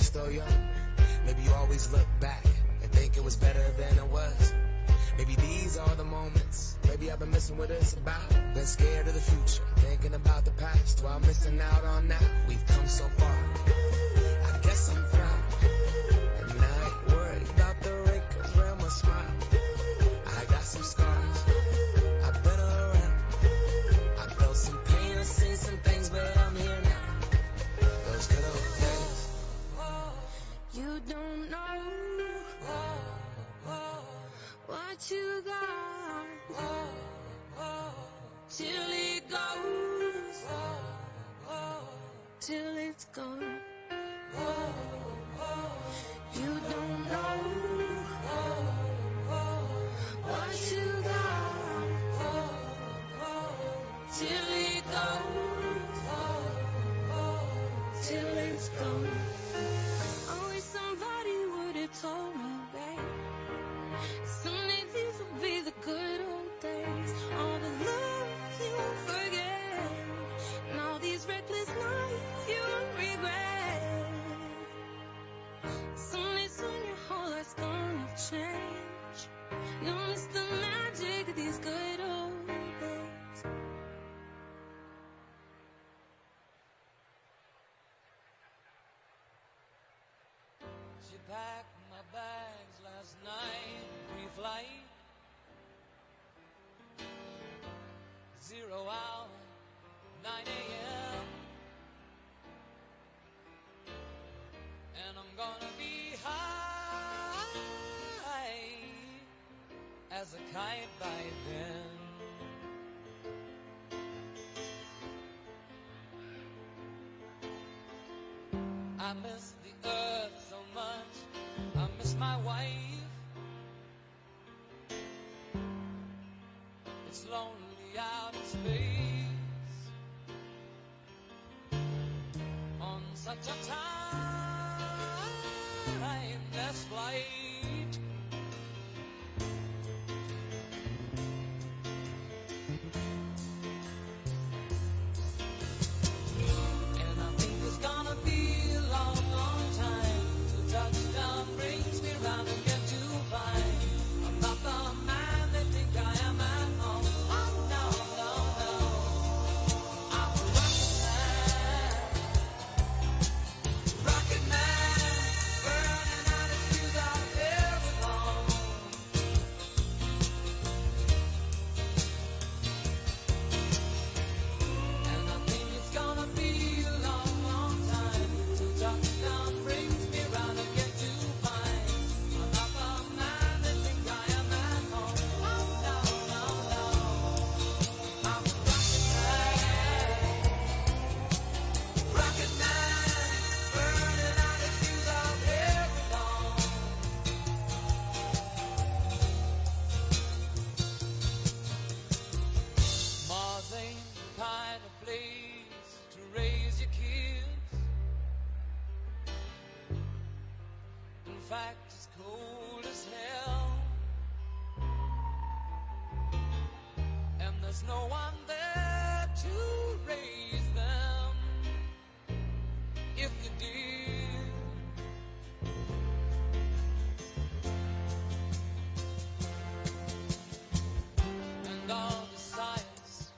still young. Maybe you always look back and think it was better than it was. Maybe these are the moments. Maybe I've been missing what it's about. Been scared of the future, thinking about the past while missing out on now. We've come so far, I guess I'm proud. And I ain't worried about the wrinkles around my smile. I got some scars, I've been around. I felt some pain, I've seen some things, but I'm here now. Those good old days. You don't know what you got till it goes, till it's gone. You don't know what you got till it goes, till it's gone. I wish somebody would have told me, babe, someday these will be the good old days. All the love you won't forget, and all these reckless nights you won't regret. Someday soon your whole life's gonna change. You'll miss the magic of these good old days. She packed my bags last night, pre-flight. 0 hour, 9 a.m. And I'm gonna be high as a kite by then. I miss the earth so much, I miss my wife. It's lonely out in space on such a timeless flight. And I think it's gonna be a long, long time till touchdown brings me round again to find I'm not the man they think I am at home. Oh no, no, no, I'm a rocket man, burning out his fuse out there alone. And I think it's gonna be a long, long time till touchdown brings me round again to find I'm not the man they think I am at home. Oh no, no, no, I'm a rocket man, burning out his fuse out there alone. Mars ain't the kind of place to raise your kids. In fact, it's cold as hell, and there's no one there to raise them if you did. And all the science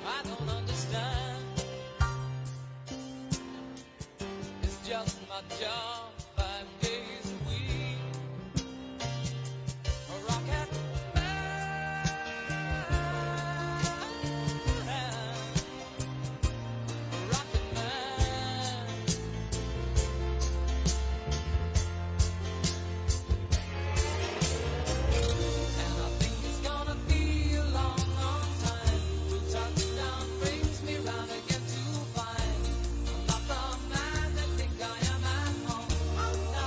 I don't understand. It's just my job 5 days a week. A rocket man, a rocket man. And I think it's gonna be a long, long time till touchdown brings me round again to find I'm not the man they think I am at home. Oh no,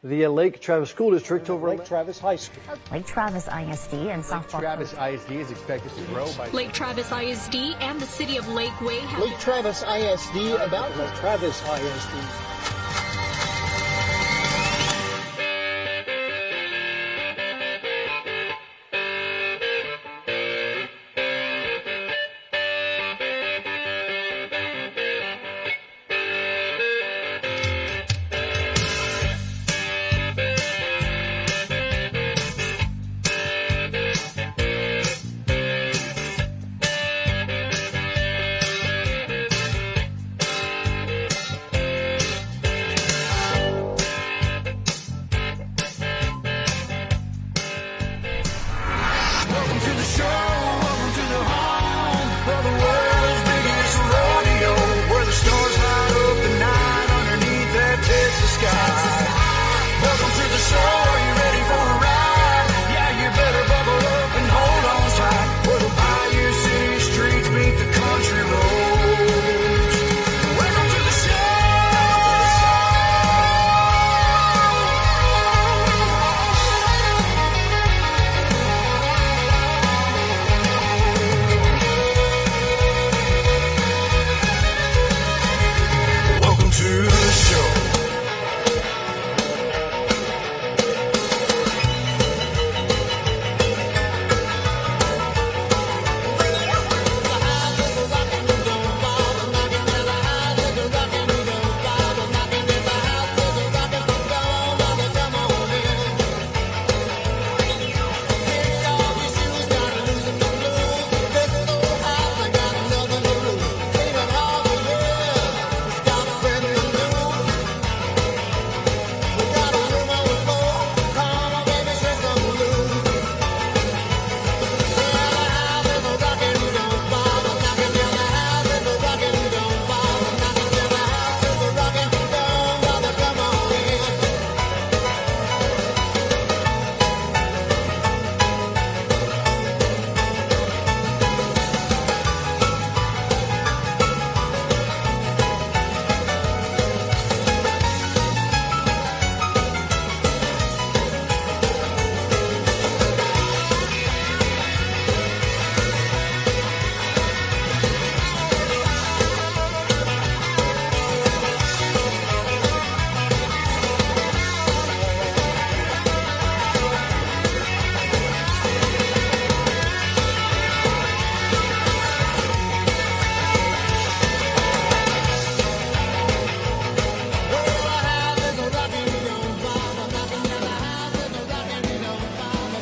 The Lake Travis School District over Lake Travis High School. Lake Travis ISD and softball. Lake Travis ISD is expected to grow by... Lake Travis ISD and the city of Lakeway have... Lake Travis ISD about Lake Travis ISD.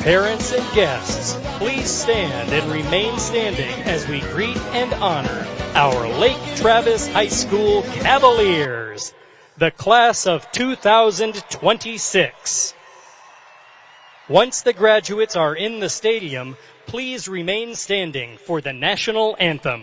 Parents and guests, please stand and remain standing as we greet and honor our Lake Travis High School Cavaliers, the class of 2026. Once the graduates are in the stadium, please remain standing for the national anthem.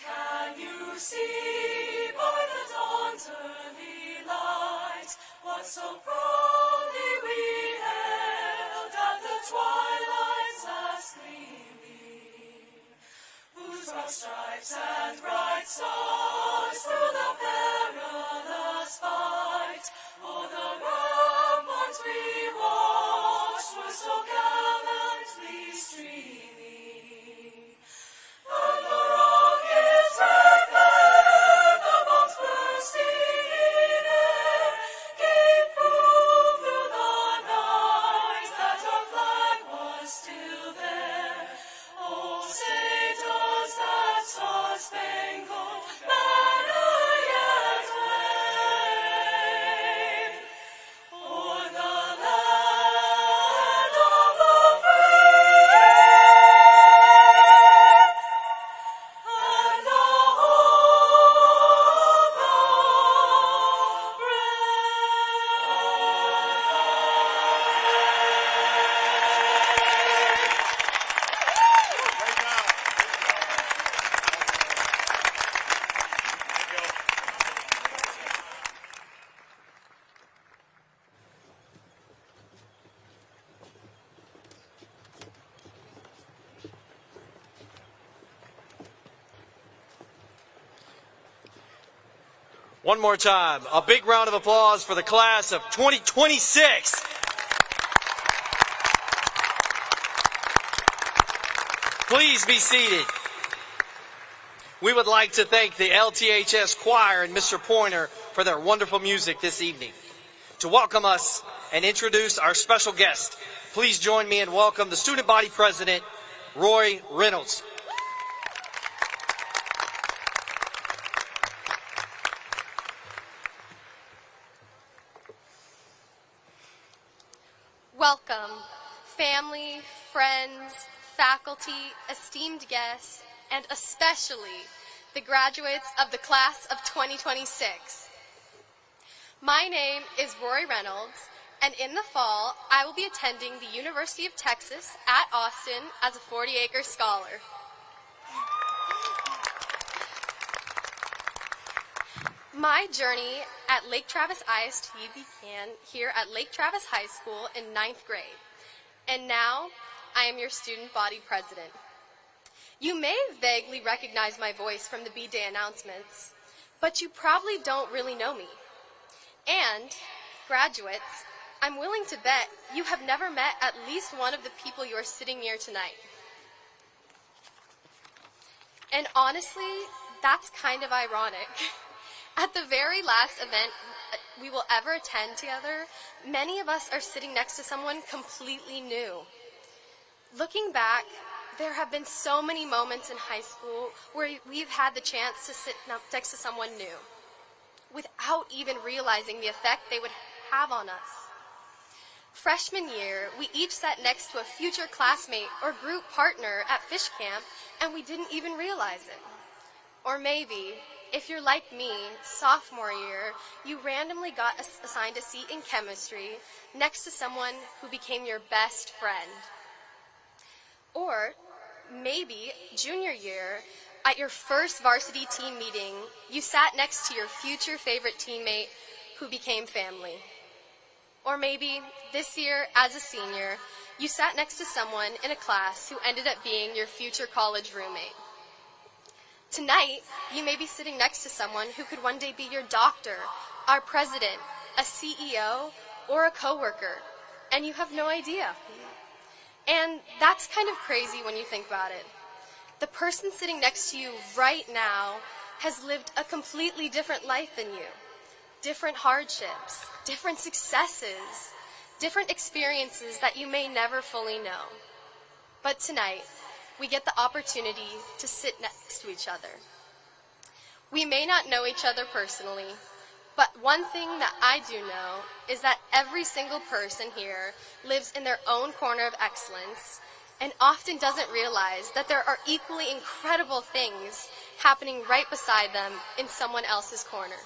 can you see by the dawn's early light what so proudly we hailed at the twilight's last gleaming, whose broad stripes and bright stars through the perilous fight o'er the ramparts we watched were so gallantly streaming, and the rockets red glare, the bombs bursting in air, gave proof through the night that our flag was still there. Oh, say does that star-spangled banner yet wave o'er the land of the free and the home of the One more time, a big round of applause for the class of 2026. Please be seated. We would like to thank the LTHS choir and Mr. Pointer for their wonderful music this evening. To welcome us and introduce our special guest, please join me and welcome the student body president, Roy Reynolds. Welcome, family, friends, faculty, esteemed guests, and especially the graduates of the class of 2026. My name is Roy Reynolds, and in the fall, I will be attending the University of Texas at Austin as a 40-acre scholar. My journey at Lake Travis ISD began here at Lake Travis High School in 9th grade, and now I am your student body president. You may vaguely recognize my voice from the B-Day announcements, but you probably don't really know me. And, graduates, I'm willing to bet you have never met at least one of the people you are sitting near tonight. And honestly, that's kind of ironic. At the very last event we will ever attend together, many of us are sitting next to someone completely new. Looking back, there have been so many moments in high school where we've had the chance to sit next to someone new, without even realizing the effect they would have on us. Freshman year, we each sat next to a future classmate or group partner at fish camp, and we didn't even realize it. Or maybe, if you're like me, sophomore year, you randomly got assigned a seat in chemistry next to someone who became your best friend. Or maybe junior year, at your first varsity team meeting, you sat next to your future favorite teammate who became family. Or maybe this year, as a senior, you sat next to someone in a class who ended up being your future college roommate. Tonight, you may be sitting next to someone who could one day be your doctor, our president, a CEO, or a coworker, and you have no idea. And that's kind of crazy when you think about it. The person sitting next to you right now has lived a completely different life than you. Different hardships, different successes, different experiences that you may never fully know. But tonight, we get the opportunity to sit next to each other. We may not know each other personally, but one thing that I do know is that every single person here lives in their own corner of excellence and often doesn't realize that there are equally incredible things happening right beside them in someone else's corner.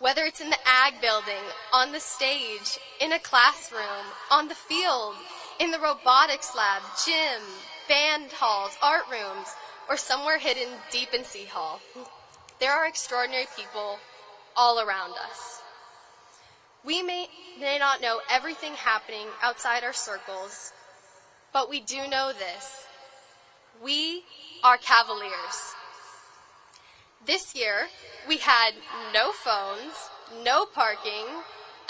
Whether it's in the ag building, on the stage, in a classroom, on the field, in the robotics lab, gym, band halls, art rooms, or somewhere hidden deep in Sea Hall. There are extraordinary people all around us. We may not know everything happening outside our circles, but we do know this. We are Cavaliers. This year, we had no phones, no parking,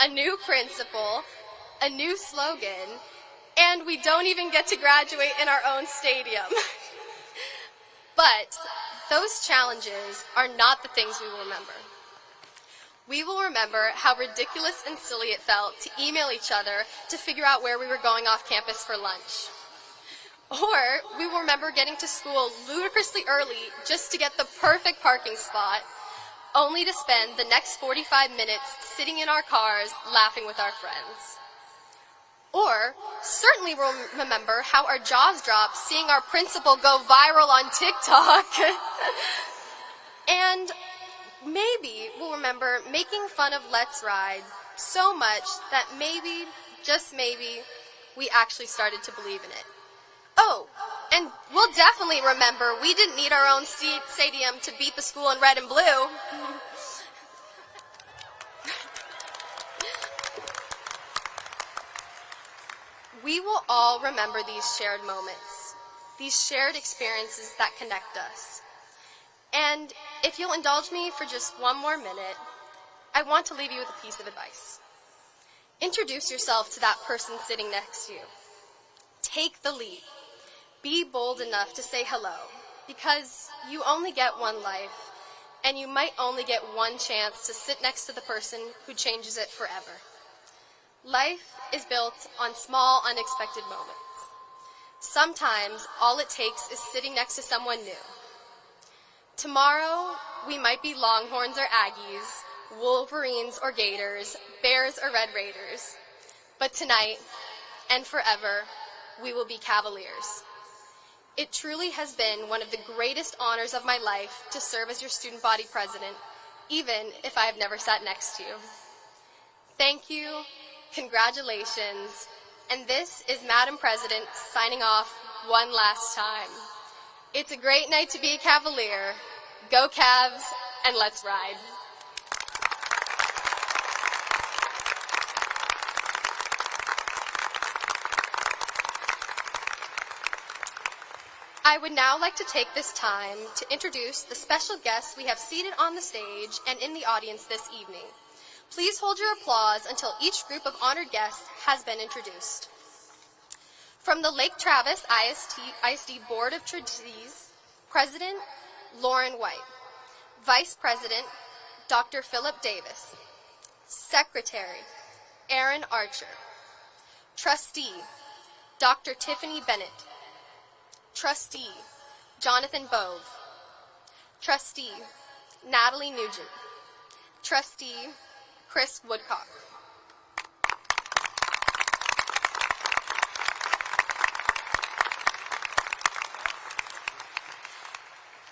a new principal, a new slogan, and we don't even get to graduate in our own stadium. But those challenges are not the things we will remember. We will remember how ridiculous and silly it felt to email each other to figure out where we were going off campus for lunch. Or we will remember getting to school ludicrously early just to get the perfect parking spot, only to spend the next 45 minutes sitting in our cars laughing with our friends. Or certainly we'll remember how our jaws dropped seeing our principal go viral on TikTok. And maybe we'll remember making fun of Let's Ride so much that maybe, just maybe, we actually started to believe in it. Oh, and we'll definitely remember we didn't need our own stadium to beat the school in red and blue. We will all remember these shared moments, these shared experiences that connect us. And if you'll indulge me for just one more minute, I want to leave you with a piece of advice. Introduce yourself to that person sitting next to you. Take the lead. Be bold enough to say hello, because you only get one life, and you might only get one chance to sit next to the person who changes it forever. Life is built on small, unexpected moments. Sometimes all it takes is sitting next to someone new. Tomorrow, we might be Longhorns or Aggies, Wolverines or Gators, Bears or Red Raiders. But tonight, and forever, we will be Cavaliers. It truly has been one of the greatest honors of my life to serve as your student body president, even if I have never sat next to you. Thank you, congratulations, and this is Madam President signing off one last time. It's a great night to be a Cavalier. Go Cavs, and let's ride. I would now like to take this time to introduce the special guests we have seated on the stage and in the audience this evening. Please hold your applause until each group of honored guests has been introduced. From the Lake Travis ISD Board of Trustees, President Lauren White, Vice President Dr. Philip Davis, Secretary Aaron Archer, Trustee Dr. Tiffany Bennett, Trustee Jonathan Bove, Trustee Natalie Nugent, Trustee Chris Woodcock.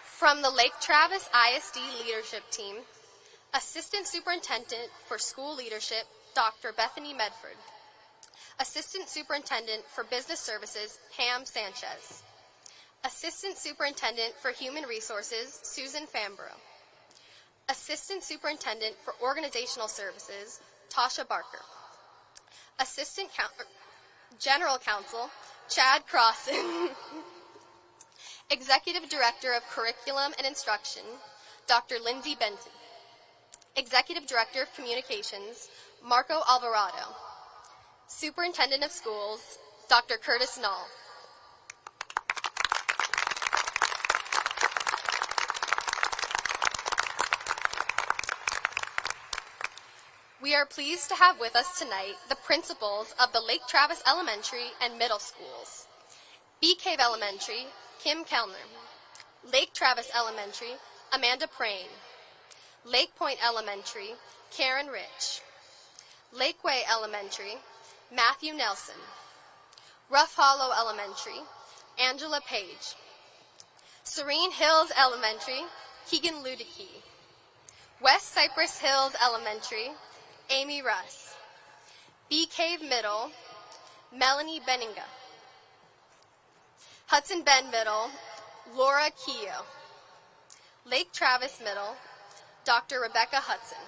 From the Lake Travis ISD Leadership Team, Assistant Superintendent for School Leadership, Dr. Bethany Medford, Assistant Superintendent for Business Services, Pam Sanchez, Assistant Superintendent for Human Resources, Susan Fambro, Assistant Superintendent for Organizational Services, Tasha Barker, Assistant General Counsel, Chad Crossan, Executive Director of Curriculum and Instruction, Dr. Lindsay Benton, Executive Director of Communications, Marco Alvarado, Superintendent of Schools, Dr. Curtis Nall, we are pleased to have with us tonight the principals of the Lake Travis Elementary and Middle Schools. Bee Cave Elementary, Kim Kellner. Lake Travis Elementary, Amanda Prain. Lake Point Elementary, Karen Rich. Lakeway Elementary, Matthew Nelson. Rough Hollow Elementary, Angela Page. Serene Hills Elementary, Keegan Ludicky. West Cypress Hills Elementary, Amy Russ. Bee Cave Middle, Melanie Benninga. Hudson Bend Middle, Laura Keogh. Lake Travis Middle, Dr. Rebecca Hudson.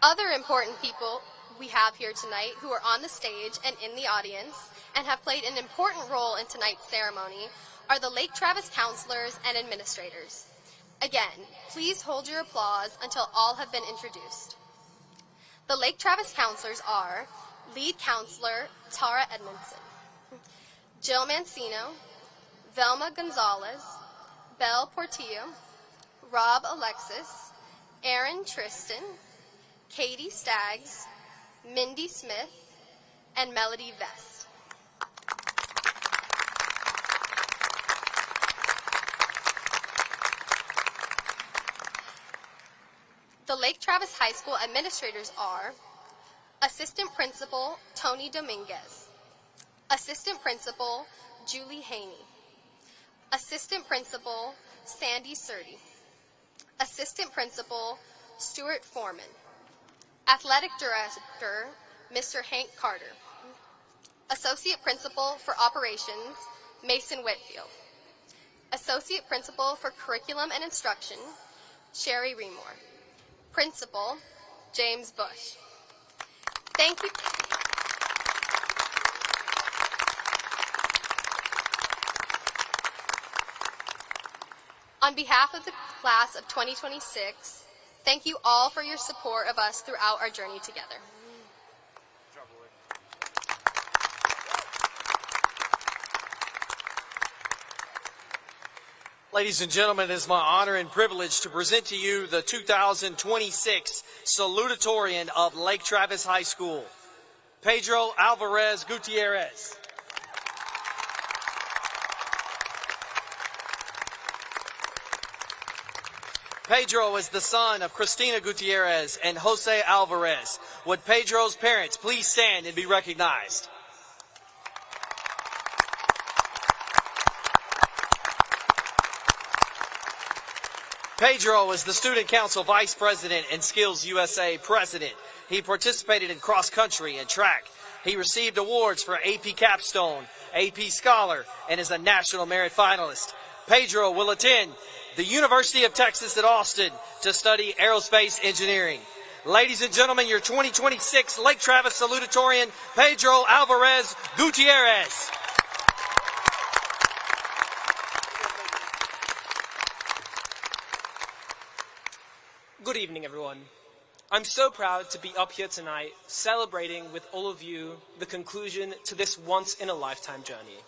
Other important people we have here tonight who are on the stage and in the audience and have played an important role in tonight's ceremony are the Lake Travis counselors and administrators. Again, please hold your applause until all have been introduced. The Lake Travis counselors are lead counselor Tara Edmondson, Jill Mancino, Velma Gonzalez, Belle Portillo, Rob Alexis, Aaron Tristan, Katie Staggs, Mindy Smith, and Melody Vest. The Lake Travis High School administrators are Assistant Principal Tony Dominguez, Assistant Principal Julie Haney, Assistant Principal Sandy Surdy, Assistant Principal Stuart Foreman, Athletic Director Mr. Hank Carter, Associate Principal for Operations Mason Whitfield, Associate Principal for Curriculum and Instruction Sherry Remore, Principal James Bush. Thank you. On behalf of the class of 2026, thank you all for your support of us throughout our journey together. Ladies and gentlemen, it is my honor and privilege to present to you the 2026 Salutatorian of Lake Travis High School, Pedro Alvarez Gutierrez. Pedro is the son of Cristina Gutierrez and Jose Alvarez. Would Pedro's parents please stand and be recognized? Pedro is the Student Council Vice President and Skills USA President. He participated in cross country and track. He received awards for AP Capstone, AP Scholar, and is a National Merit Finalist. Pedro will attend the University of Texas at Austin to study aerospace engineering. Ladies and gentlemen, your 2026 Lake Travis Salutatorian, Pedro Alvarez Gutierrez. Good evening, everyone. I'm so proud to be up here tonight celebrating with all of you the conclusion to this once-in-a-lifetime journey.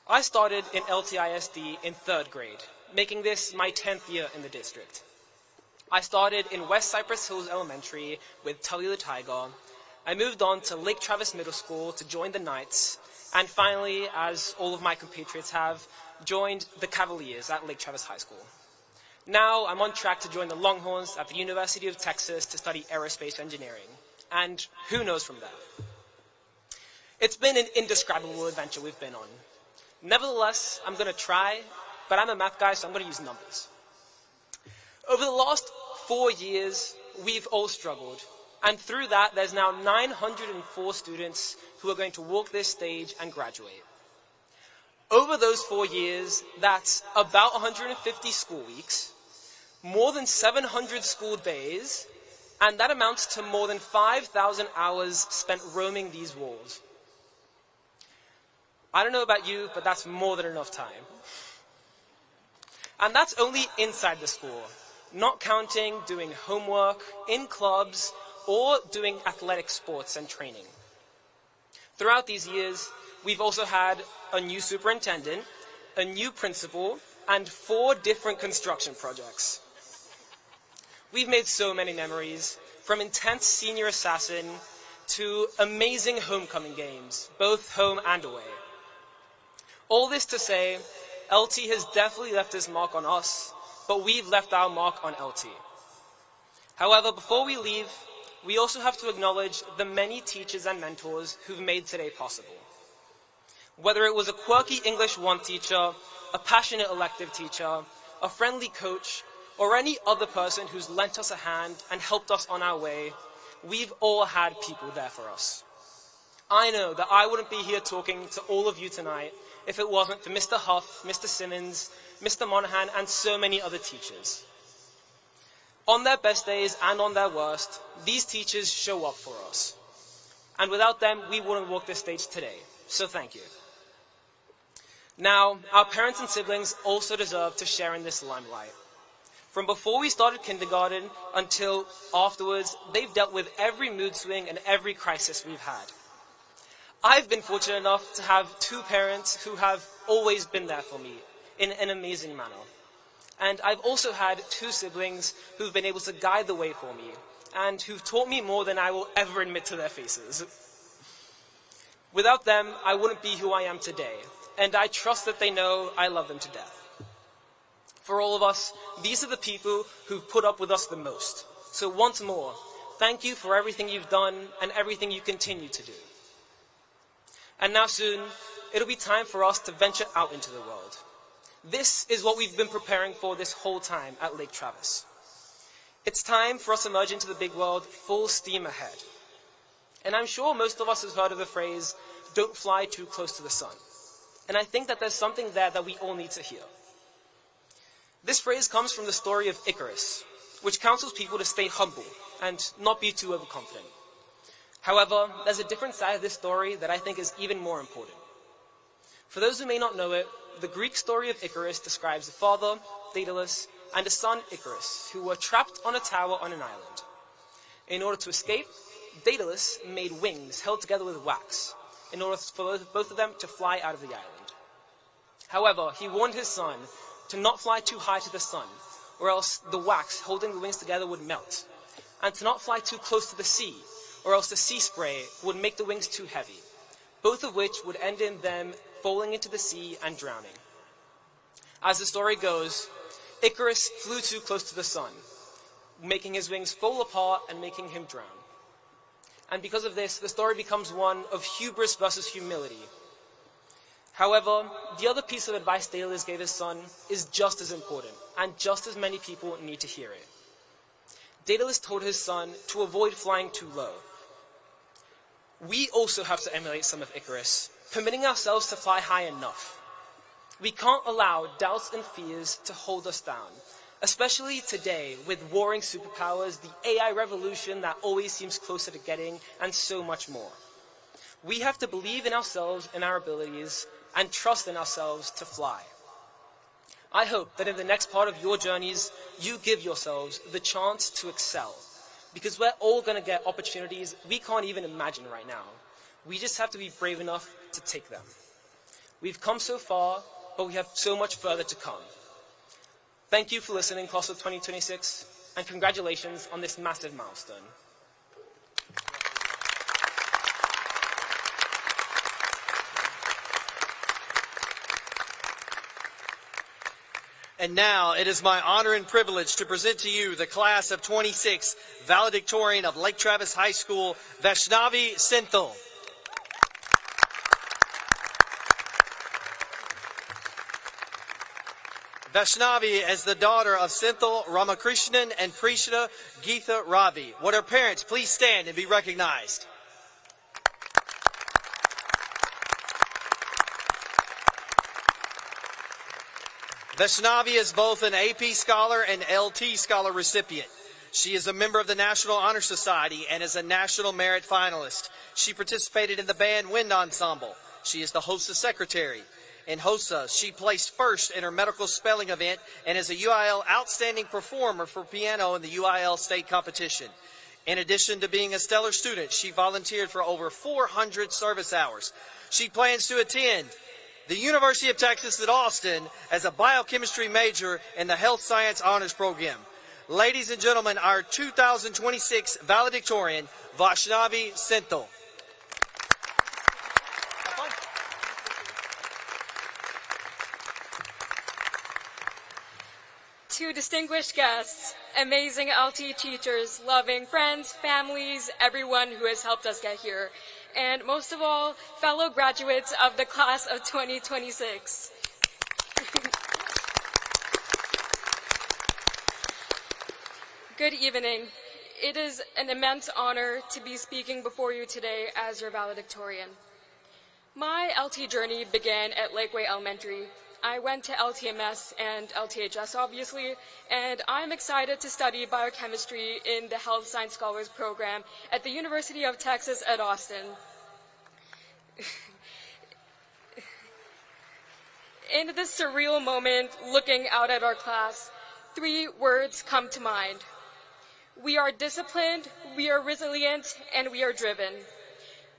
I started in LTISD in 3rd grade, making this my 10th year in the district. I started in West Cypress Hills Elementary with Tully the Tiger. I moved on to Lake Travis Middle School to join the Knights, and finally, as all of my compatriots have, joined the Cavaliers at Lake Travis High School. Now I'm on track to join the Longhorns at the University of Texas to study aerospace engineering. And who knows from there? It's been an indescribable adventure we've been on. Nevertheless, I'm going to try, but I'm a math guy, so I'm going to use numbers. Over the last 4 years, we've all struggled. And through that, there's now 904 students who are going to walk this stage and graduate. Over those 4 years, that's about 150 school weeks, more than 700 school days, and that amounts to more than 5,000 hours spent roaming these walls. I don't know about you, but that's more than enough time. And that's only inside the school, not counting doing homework, in clubs, or doing athletic sports and training. Throughout these years, we've also had a new superintendent, a new principal, and 4 different construction projects. We've made so many memories, from intense senior assassin to amazing homecoming games, both home and away. All this to say, LT has definitely left his mark on us, but we've left our mark on LT. However, before we leave, we also have to acknowledge the many teachers and mentors who've made today possible. Whether it was a quirky English 1 teacher, a passionate elective teacher, a friendly coach, or any other person who's lent us a hand and helped us on our way, we've all had people there for us. I know that I wouldn't be here talking to all of you tonight if it wasn't for Mr. Huff, Mr. Simmons, Mr. Monahan, and so many other teachers. On their best days and on their worst, these teachers show up for us. And without them, we wouldn't walk this stage today. So thank you. Now, our parents and siblings also deserve to share in this limelight. From before we started kindergarten until afterwards, they've dealt with every mood swing and every crisis we've had. I've been fortunate enough to have two parents who have always been there for me in an amazing manner. And I've also had two siblings who've been able to guide the way for me and who've taught me more than I will ever admit to their faces. Without them, I wouldn't be who I am today, and I trust that they know I love them to death. For all of us, these are the people who've put up with us the most. So once more, thank you for everything you've done and everything you continue to do. And now soon, it'll be time for us to venture out into the world. This is what we've been preparing for this whole time at Lake Travis. It's time for us to emerge into the big world full steam ahead. And I'm sure most of us have heard of the phrase, don't fly too close to the sun. And I think that there's something there that we all need to hear. This phrase comes from the story of Icarus, which counsels people to stay humble and not be too overconfident. However, there's a different side of this story that I think is even more important. For those who may not know it, the Greek story of Icarus describes a father, Daedalus, and a son, Icarus, who were trapped on a tower on an island. In order to escape, Daedalus made wings held together with wax, in order for both of them to fly out of the island. However, he warned his son to not fly too high to the sun, or else the wax holding the wings together would melt, and to not fly too close to the sea, or else the sea spray would make the wings too heavy, both of which would end in them falling into the sea and drowning. As the story goes, Icarus flew too close to the sun, making his wings fall apart and making him drown. And because of this, the story becomes one of hubris versus humility. However, the other piece of advice Daedalus gave his son is just as important, and just as many people need to hear it. Daedalus told his son to avoid flying too low. We also have to emulate some of Icarus, permitting ourselves to fly high enough. We can't allow doubts and fears to hold us down, especially today with warring superpowers, the AI revolution that always seems closer to getting, and so much more. We have to believe in ourselves and our abilities, and trust in ourselves to fly. I hope that in the next part of your journeys, you give yourselves the chance to excel, because we're all going to get opportunities we can't even imagine right now. We just have to be brave enough to take them. We've come so far, but we have so much further to come. Thank you for listening, class of 2026, and congratulations on this massive milestone. And now it is my honor and privilege to present to you the class of 26 valedictorian of Lake Travis High School, Vaishnavi Senthil. Vaishnavi is the daughter of Senthil Ramakrishnan and Prishna Geetha Ravi. Would her parents please stand and be recognized? Vaishnavi is both an AP Scholar and LT Scholar recipient. She is a member of the National Honor Society and is a National Merit Finalist. She participated in the band Wind Ensemble. She is the HOSA Secretary. In HOSA, she placed first in her medical spelling event and is a UIL Outstanding Performer for piano in the UIL State Competition. In addition to being a stellar student, she volunteered for over 400 service hours. She plans to attend the University of Texas at Austin as a biochemistry major in the Health Science Honors Program. Ladies and gentlemen, our 2026 valedictorian, Vaishnavi Senthil. To distinguished guests, amazing LT teachers, loving friends, families, everyone who has helped us get here, and most of all, fellow graduates of the class of 2026. Good evening. It is an immense honor to be speaking before you today as your valedictorian. My LT journey began at Lakeway Elementary. I went to LTMS and LTHS, obviously, and I'm excited to study biochemistry in the Health Science Scholars Program at the University of Texas at Austin. In this surreal moment, looking out at our class, 3 words come to mind. We are disciplined, we are resilient, and we are driven.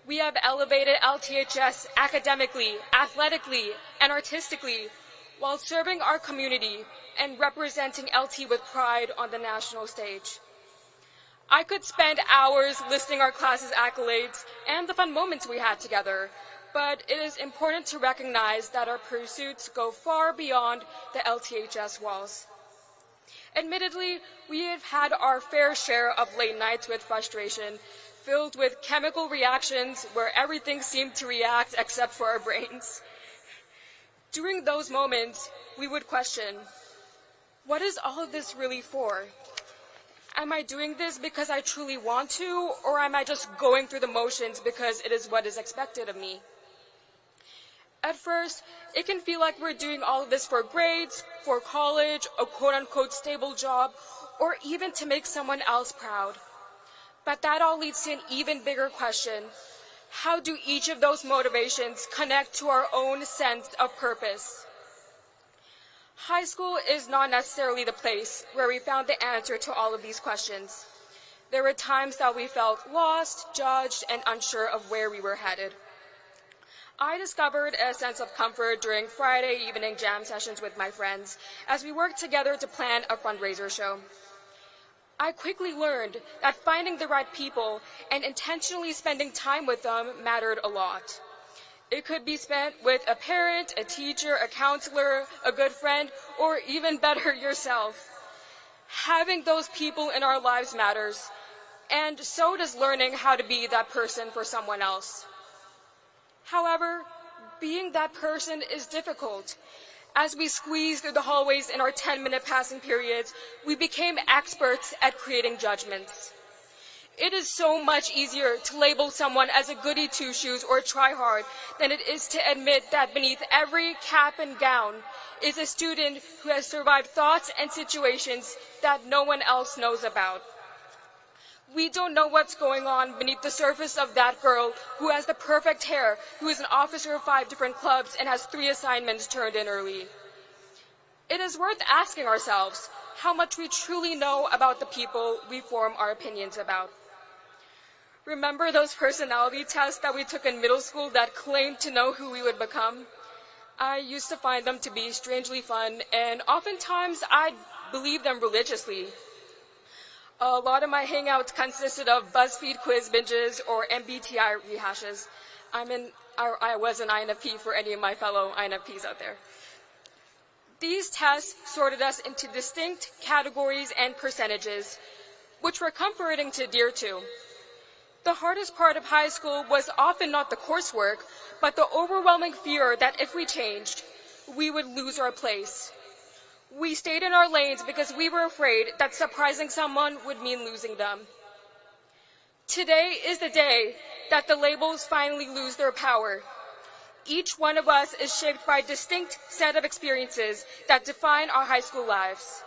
We have elevated LTHS academically, athletically, and artistically while serving our community and representing LT with pride on the national stage. I could spend hours listing our class's accolades and the fun moments we had together, but it is important to recognize that our pursuits go far beyond the LTHS walls. Admittedly, we have had our fair share of late nights with frustration, filled with chemical reactions where everything seemed to react except for our brains. During those moments, we would question, what is all of this really for? Am I doing this because I truly want to, or am I just going through the motions because it is what is expected of me? At first, it can feel like we're doing all of this for grades, for college, a quote-unquote stable job, or even to make someone else proud. But that all leads to an even bigger question. How do each of those motivations connect to our own sense of purpose? High school is not necessarily the place where we found the answer to all of these questions. There were times that we felt lost, judged, and unsure of where we were headed. I discovered a sense of comfort during Friday evening jam sessions with my friends as we worked together to plan a fundraiser show. I quickly learned that finding the right people and intentionally spending time with them mattered a lot. It could be spent with a parent, a teacher, a counselor, a good friend, or even better, yourself. Having those people in our lives matters, and so does learning how to be that person for someone else. However, being that person is difficult. As we squeezed through the hallways in our 10-minute passing periods, we became experts at creating judgments. It is so much easier to label someone as a goody two-shoes or a try-hard than it is to admit that beneath every cap and gown is a student who has survived thoughts and situations that no one else knows about. We don't know what's going on beneath the surface of that girl who has the perfect hair, who is an officer of 5 different clubs and has 3 assignments turned in early. It is worth asking ourselves how much we truly know about the people we form our opinions about. Remember those personality tests that we took in middle school that claimed to know who we would become? I used to find them to be strangely fun, and oftentimes I believed them religiously. A lot of my hangouts consisted of BuzzFeed quiz binges or MBTI rehashes. I was an INFP for any of my fellow INFPs out there. These tests sorted us into distinct categories and percentages, which were comforting to adhere to. The hardest part of high school was often not the coursework, but the overwhelming fear that if we changed, we would lose our place. We stayed in our lanes because we were afraid that surprising someone would mean losing them. Today is the day that the labels finally lose their power. Each one of us is shaped by a distinct set of experiences that define our high school lives.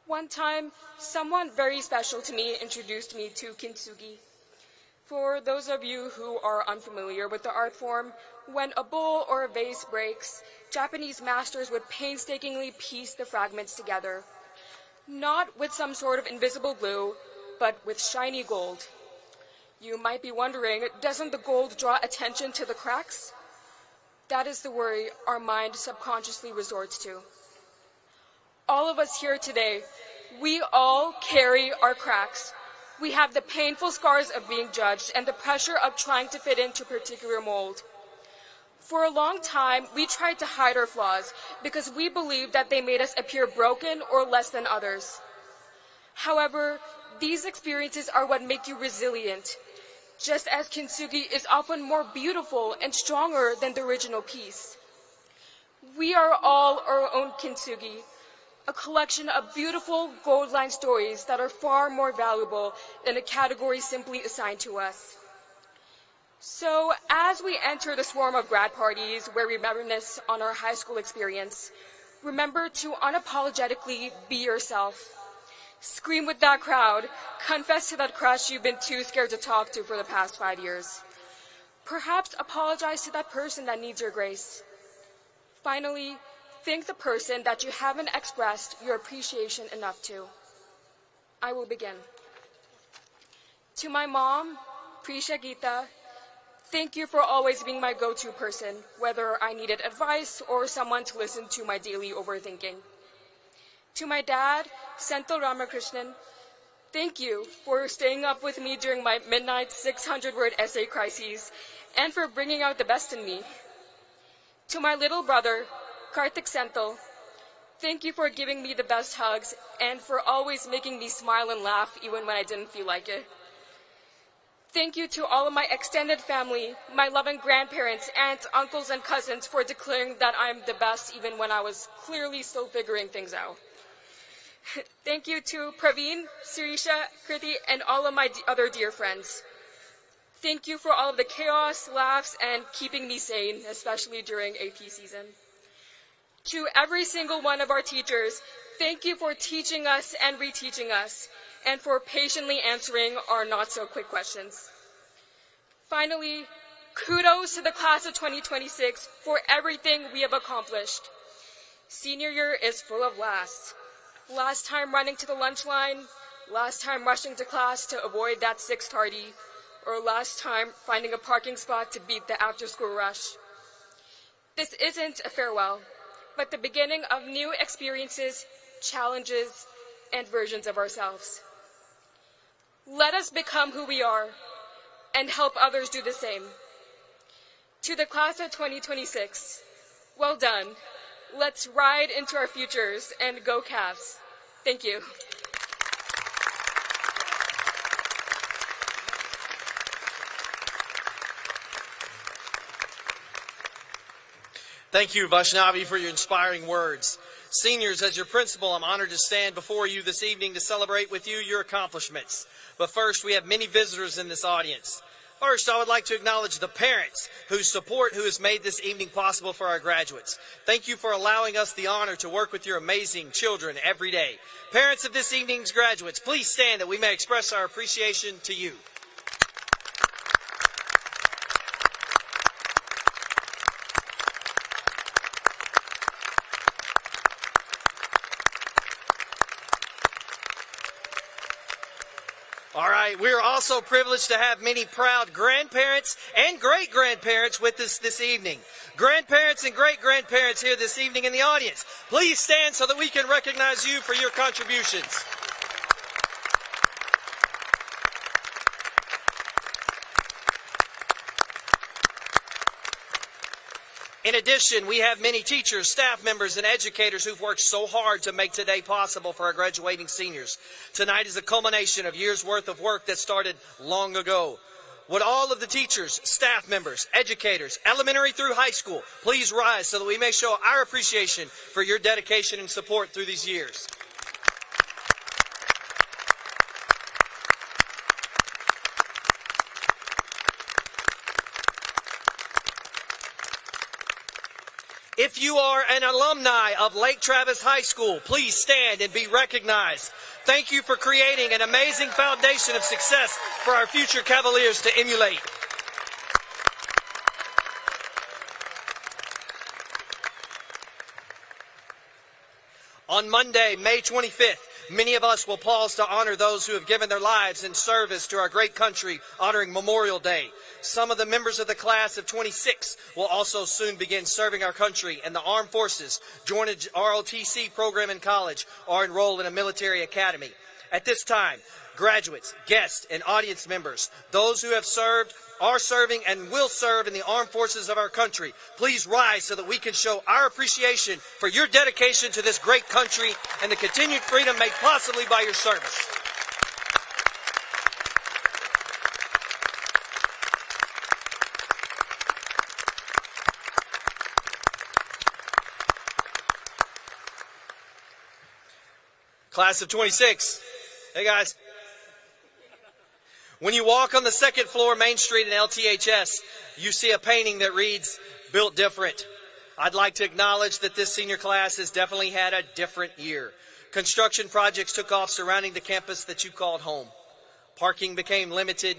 One time, someone very special to me introduced me to kintsugi. For those of you who are unfamiliar with the art form, when a bowl or a vase breaks, Japanese masters would painstakingly piece the fragments together. Not with some sort of invisible glue, but with shiny gold. You might be wondering, doesn't the gold draw attention to the cracks? That is the worry our mind subconsciously resorts to. All of us here today, we all carry our cracks. We have the painful scars of being judged and the pressure of trying to fit into a particular mold. For a long time, we tried to hide our flaws because we believed that they made us appear broken or less than others. However, these experiences are what make you resilient, just as kintsugi is often more beautiful and stronger than the original piece. We are all our own kintsugi. a collection of beautiful gold-lined stories that are far more valuable than a category simply assigned to us. So as we enter the swarm of grad parties where we reminisce on our high school experience, remember to unapologetically be yourself. Scream with that crowd. Confess to that crush you've been too scared to talk to for the past 5 years. Perhaps apologize to that person that needs your grace. Finally, thank the person that you haven't expressed your appreciation enough to. I will begin. To my mom, Prisha Gita, thank you for always being my go-to person, whether I needed advice or someone to listen to my daily overthinking. To my dad, Senthil Ramakrishnan, thank you for staying up with me during my midnight 600-word essay crises and for bringing out the best in me. To my little brother, Karthik Senthil, thank you for giving me the best hugs and for always making me smile and laugh even when I didn't feel like it. Thank you to all of my extended family, my loving grandparents, aunts, uncles, and cousins for declaring that I'm the best even when I was clearly still figuring things out. Thank you to Praveen, Sirisha, Kriti, and all of my other dear friends. Thank you for all of the chaos, laughs, and keeping me sane, especially during AP season. To every single one of our teachers, thank you for teaching us and reteaching us, and for patiently answering our not-so-quick questions. Finally, kudos to the class of 2026 for everything we have accomplished. Senior year is full of lasts. Last time running to the lunch line, last time rushing to class to avoid that 6 tardy, or last time finding a parking spot to beat the after-school rush. This isn't a farewell, but the beginning of new experiences, challenges, and versions of ourselves. Let us become who we are and help others do the same. To the class of 2026, well done. Let's ride into our futures and go Cavs. Thank you. Thank you, Vaishnavi, for your inspiring words. Seniors, as your principal, I'm honored to stand before you this evening to celebrate with you your accomplishments. But first, we have many visitors in this audience. First, I would like to acknowledge the parents whose support who has made this evening possible for our graduates. Thank you for allowing us the honor to work with your amazing children every day. Parents of this evening's graduates, please stand that we may express our appreciation to you. All right, we're also privileged to have many proud grandparents and great-grandparents with us this evening. Grandparents and great-grandparents here this evening in the audience, please stand so that we can recognize you for your contributions. In addition, we have many teachers, staff members, and educators who've worked so hard to make today possible for our graduating seniors. Tonight is a culmination of years' worth of work that started long ago. Would all of the teachers, staff members, educators, elementary through high school, please rise so that we may show our appreciation for your dedication and support through these years. If you are an alumni of Lake Travis High School, please stand and be recognized. Thank you for creating an amazing foundation of success for our future Cavaliers to emulate. On Monday, May 25th, many of us will pause to honor those who have given their lives in service to our great country, honoring Memorial Day. Some of the members of the class of 26 will also soon begin serving our country in the armed forces, join a ROTC program in college, or enroll in a military academy. At this time, graduates, guests, and audience members, those who have served, are serving, and will serve in the armed forces of our country, please rise so that we can show our appreciation for your dedication to this great country and the continued freedom made possibly by your service. Class of 26. Hey, guys. When you walk on the second floor Main Street in LTHS, you see a painting that reads, "Built Different." I'd like to acknowledge that this senior class has definitely had a different year. Construction projects took off surrounding the campus that you called home. Parking became limited,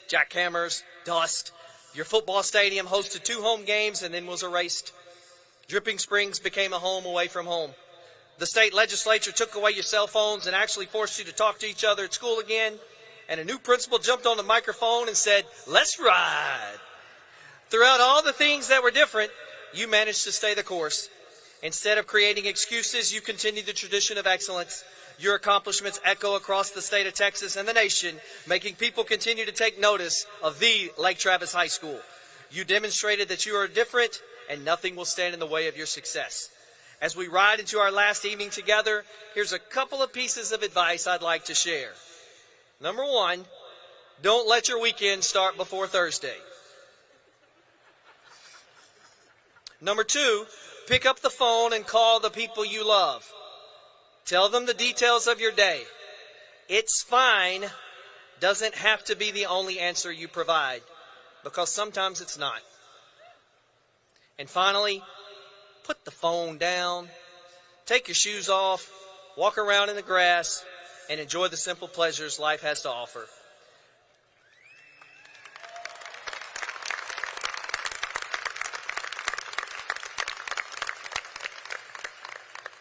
jackhammers, dust. Your football stadium hosted 2 home games and then was erased. Dripping Springs became a home away from home. The state legislature took away your cell phones and actually forced you to talk to each other at school again. And a new principal jumped on the microphone and said, "Let's ride." Throughout all the things that were different, you managed to stay the course. Instead of creating excuses, you continued the tradition of excellence. Your accomplishments echo across the state of Texas and the nation, making people continue to take notice of the Lake Travis High School. You demonstrated that you are different and nothing will stand in the way of your success. As we ride into our last evening together, here's a couple of pieces of advice I'd like to share. Number 1, don't let your weekend start before Thursday. Number 2, pick up the phone and call the people you love. Tell them the details of your day. "It's fine" doesn't have to be the only answer you provide, because sometimes it's not. And finally, put the phone down, take your shoes off, walk around in the grass, and enjoy the simple pleasures life has to offer.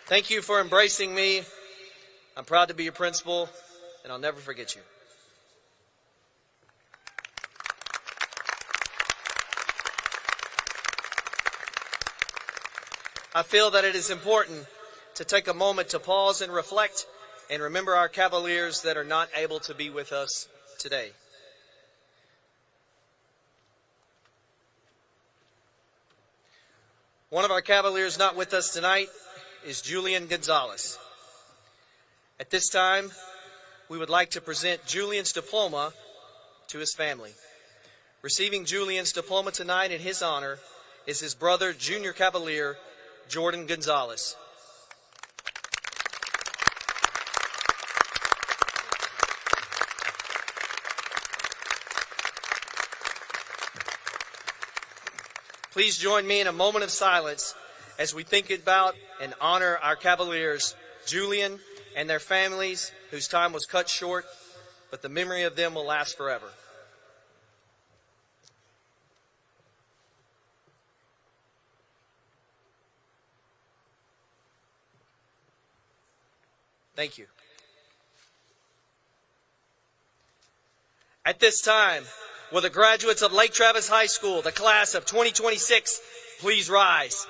Thank you for embracing me. I'm proud to be your principal, and I'll never forget you. I feel that it is important to take a moment to pause and reflect and remember our Cavaliers that are not able to be with us today. One of our Cavaliers not with us tonight is Julian Gonzalez. At this time, we would like to present Julian's diploma to his family. Receiving Julian's diploma tonight in his honor is his brother, Junior Cavalier, Jordan Gonzalez. Please join me in a moment of silence as we think about and honor our Cavaliers, Julian and their families whose time was cut short, but the memory of them will last forever. Thank you. At this time, will the graduates of Lake Travis High School, the class of 2026, please rise.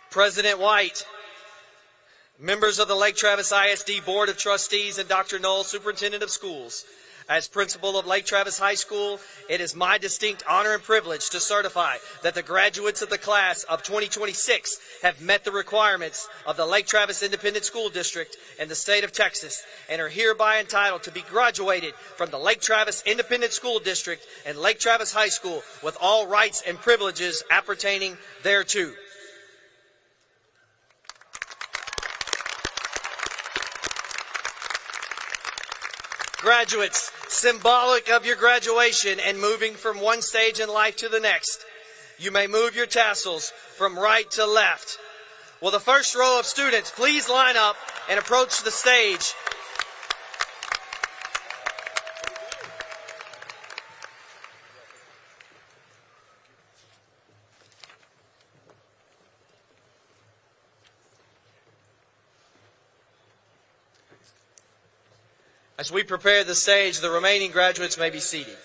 President White, members of the Lake Travis ISD Board of Trustees, and Dr. Knoll, Superintendent of Schools. As principal of Lake Travis High School, it is my distinct honor and privilege to certify that the graduates of the class of 2026 have met the requirements of the Lake Travis Independent School District and the state of Texas and are hereby entitled to be graduated from the Lake Travis Independent School District and Lake Travis High School with all rights and privileges appertaining thereto. Graduates, symbolic of your graduation and moving from one stage in life to the next, you may move your tassels from right to left. Will the first row of students please line up and approach the stage? As we prepare the stage, the remaining graduates may be seated.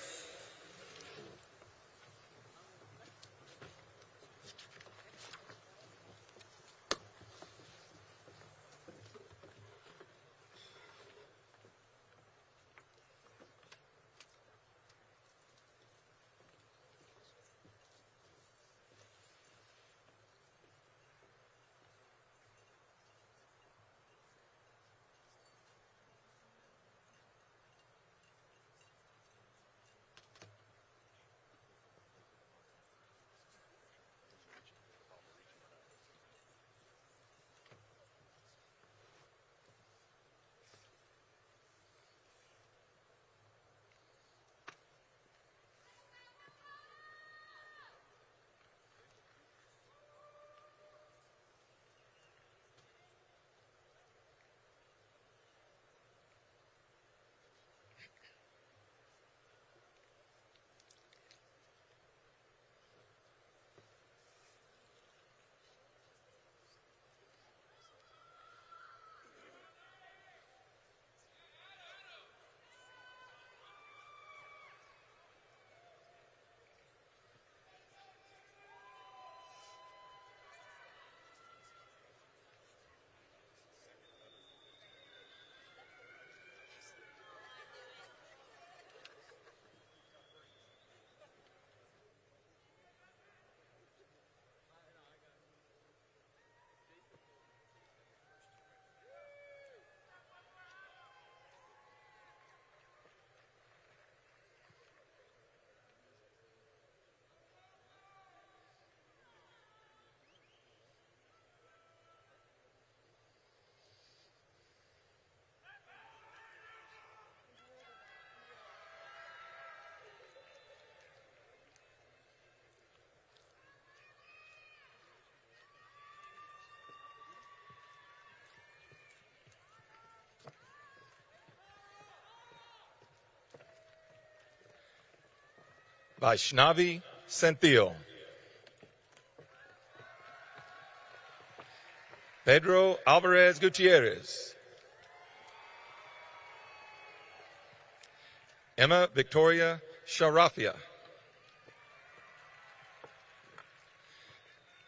Vaishnavi Senthil. Pedro Alvarez Gutierrez. Emma Victoria Sharafia.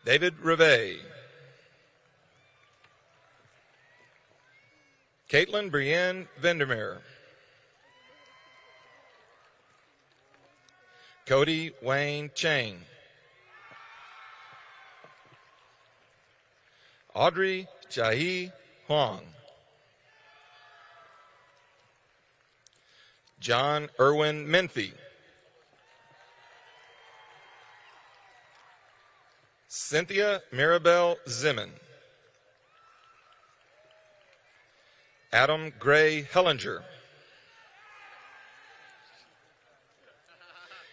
David Reve. Caitlin Brienne Vandermeer. Cody Wayne Chang. Audrey Jahi Huang. John Irwin Menfee. Cynthia Mirabel Zimmon. Adam Gray Hellinger.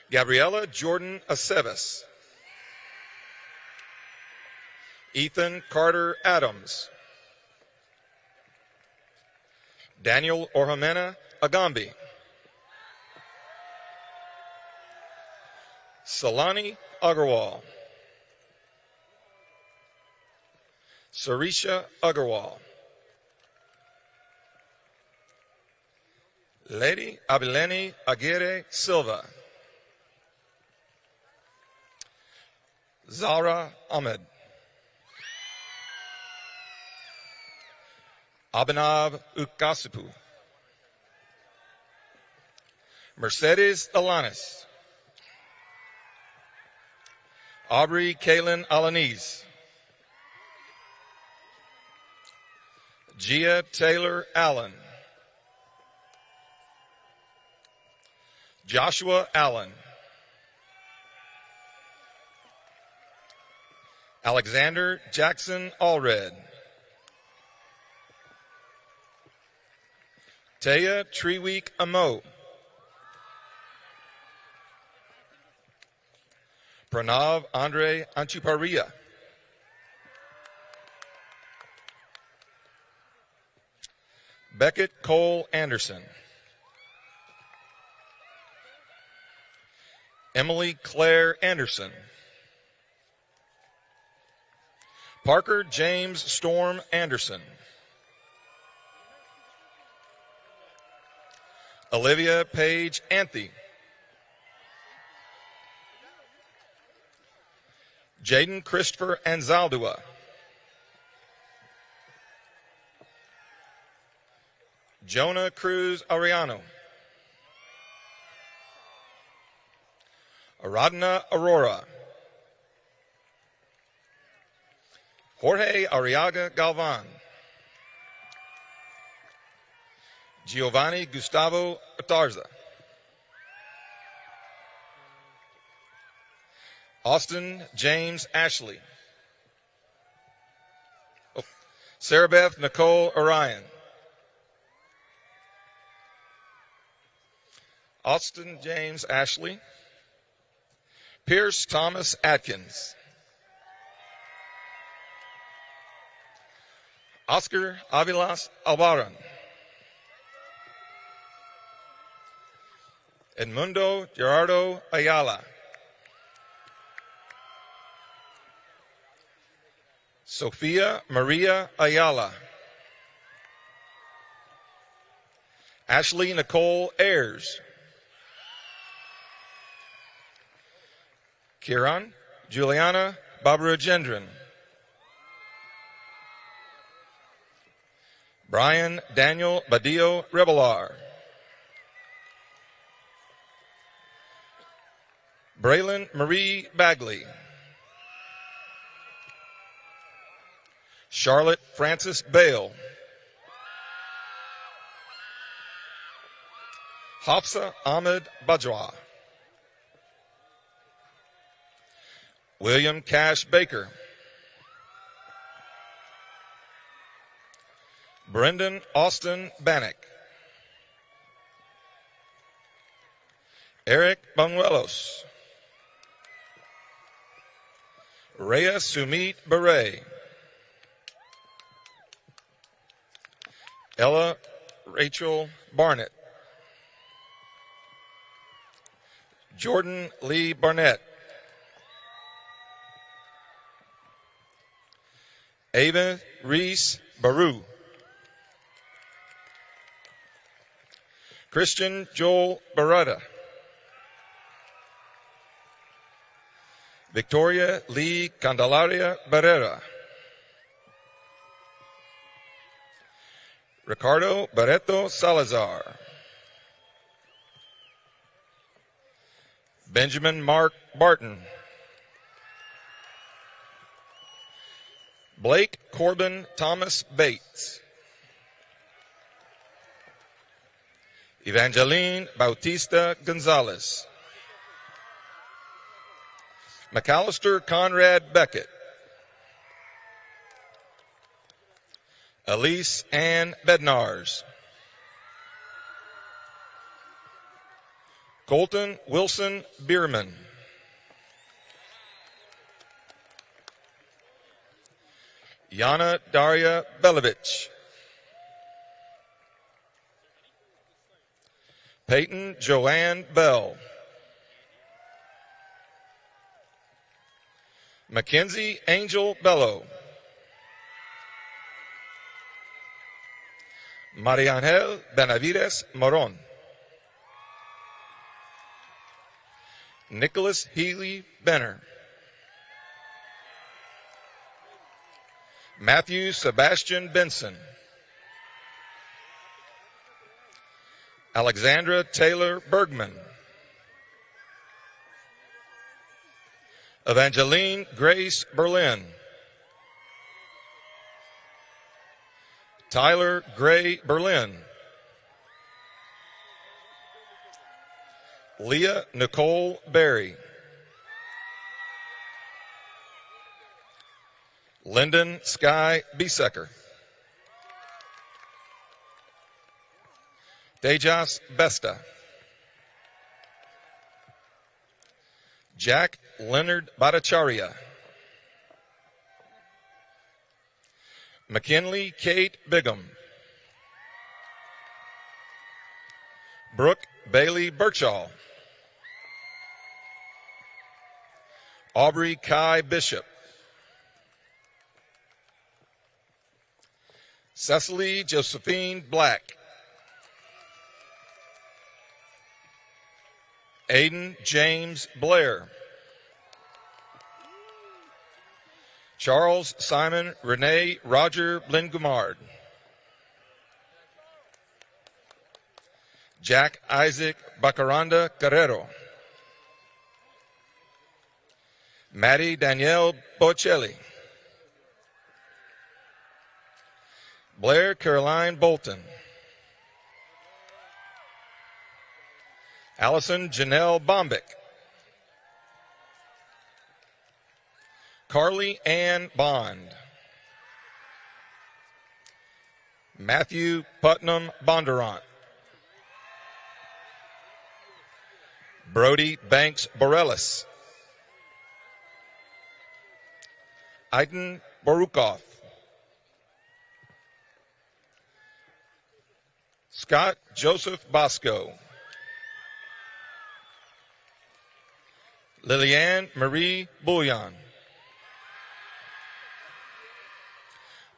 Gabriella Jordan Aceves. Ethan Carter Adams. Daniel Orhamena Agambi. Salani Agarwal. Sarisha Agarwal. Lady Abilene Aguirre Silva. Zara Ahmed. Abhinav Ukasipu. Mercedes Alanis. Aubrey Kaylin Alanis. Gia Taylor Allen. Joshua Allen. Alexander Jackson Allred. Taya Treeweek Amo. Pranav Andre Anchuparia. Beckett Cole Anderson. Emily Claire Anderson. Parker James Storm Anderson. Olivia Page Anthe. Jaden Christopher Anzaldua. Jonah Cruz Ariano. Aradna Aurora. Jorge Arriaga Galvan. Giovanni Gustavo Atarza. Austin James Ashley. Sarah Beth Nicole Orion. Austin James Ashley. Pierce Thomas Atkins. Oscar Avilas Albaran. Edmundo Gerardo Ayala. Sofia Maria Ayala. Ashley Nicole Ayers. Kiran Juliana Babarajendran. Brian Daniel Badillo Revelar. Braylon Marie Bagley. Charlotte Francis Bale. Hafsa Ahmed Bajwa. William Cash Baker. Brendan Austin Bannock. Eric Banuelos. Rhea Sumit Beret. Ella Rachel Barnett. Jordan Lee Barnett. Ava Reese Baru. Christian Joel Beretta. Victoria Lee Candelaria Barrera. Ricardo Barreto Salazar. Benjamin Mark Barton. Blake Corbin Thomas Bates. Evangeline Bautista Gonzalez. McAllister Conrad Beckett. Elise Ann Bednars. Colton Wilson Bierman. Yana Daria Belovich. Peyton Joanne Bell. Mackenzie Angel Bello. Mariangel Benavides Moron. Nicholas Healy Benner. Matthew Sebastian Benson. Alexandra Taylor Bergman. Evangeline Grace Berlin. Tyler Gray Berlin. Leah Nicole Berry. Lyndon Sky Biesecker. Tejas Besta. Jack Leonard Bhattacharya. McKinley Kate Bigham. Brooke Bailey Birchall. Aubrey Kai Bishop. Cecily Josephine Black. Aiden James Blair. Charles Simon Renee Roger Blingumard. Jack Isaac Bacaranda Carrero. Maddie Danielle Bocelli. Blair Caroline Bolton. Allison Janelle Bombick. Carly Ann Bond. Matthew Putnam Bondurant. Brody Banks Borellis. Aiden Borukov. Scott Joseph Bosco. Liliane Marie Bouillon.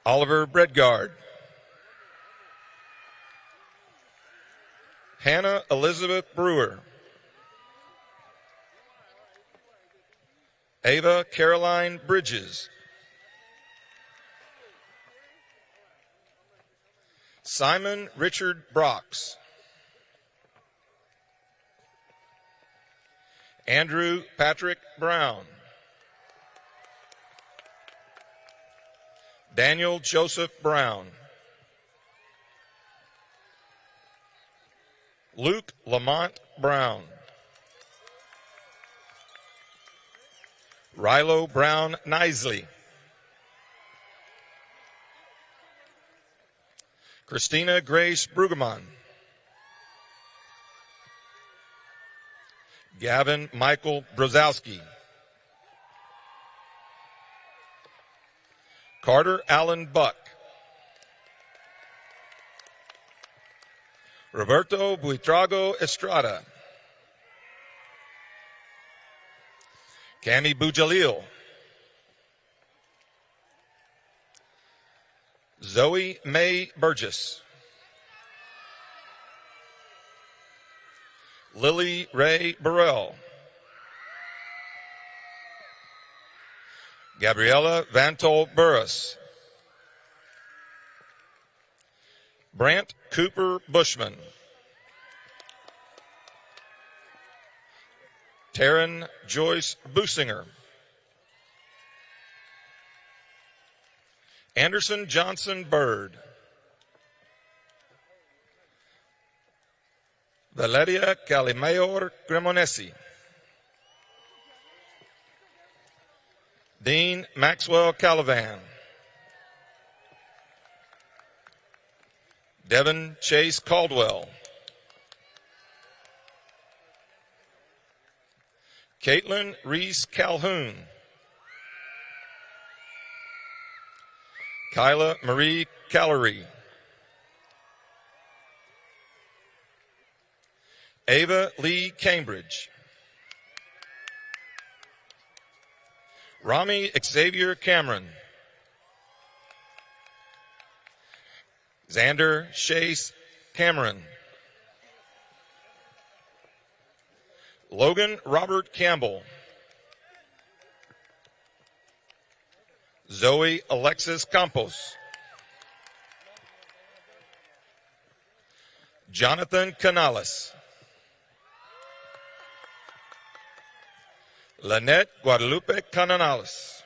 Oliver Bredgard. Hannah Elizabeth Brewer. Ava Caroline Bridges. Simon Richard Brox. Andrew Patrick Brown. Daniel Joseph Brown. Luke Lamont Brown. Rilo Brown Nisley. Christina Grace Brueggemann. Gavin Michael Brzezowski. Carter Allen Buck. Roberto Buitrago Estrada. Cami Bujalil. Zoe Mae Burgess. Lily Ray Burrell. Gabriella Vantol Burris. Brant Cooper Bushman. Taryn Joyce Businger. Anderson Johnson Bird. Valeria Calimayor Cremonesi. Dean Maxwell Calavan. Devin Chase Caldwell. Caitlin Reese Calhoun. Kyla Marie Callery. Ava Lee Cambridge. Rami Xavier Cameron. Xander Chase Cameron. Logan Robert Campbell. Zoe Alexis Campos. Jonathan Canales. Lynette Guadalupe Canales.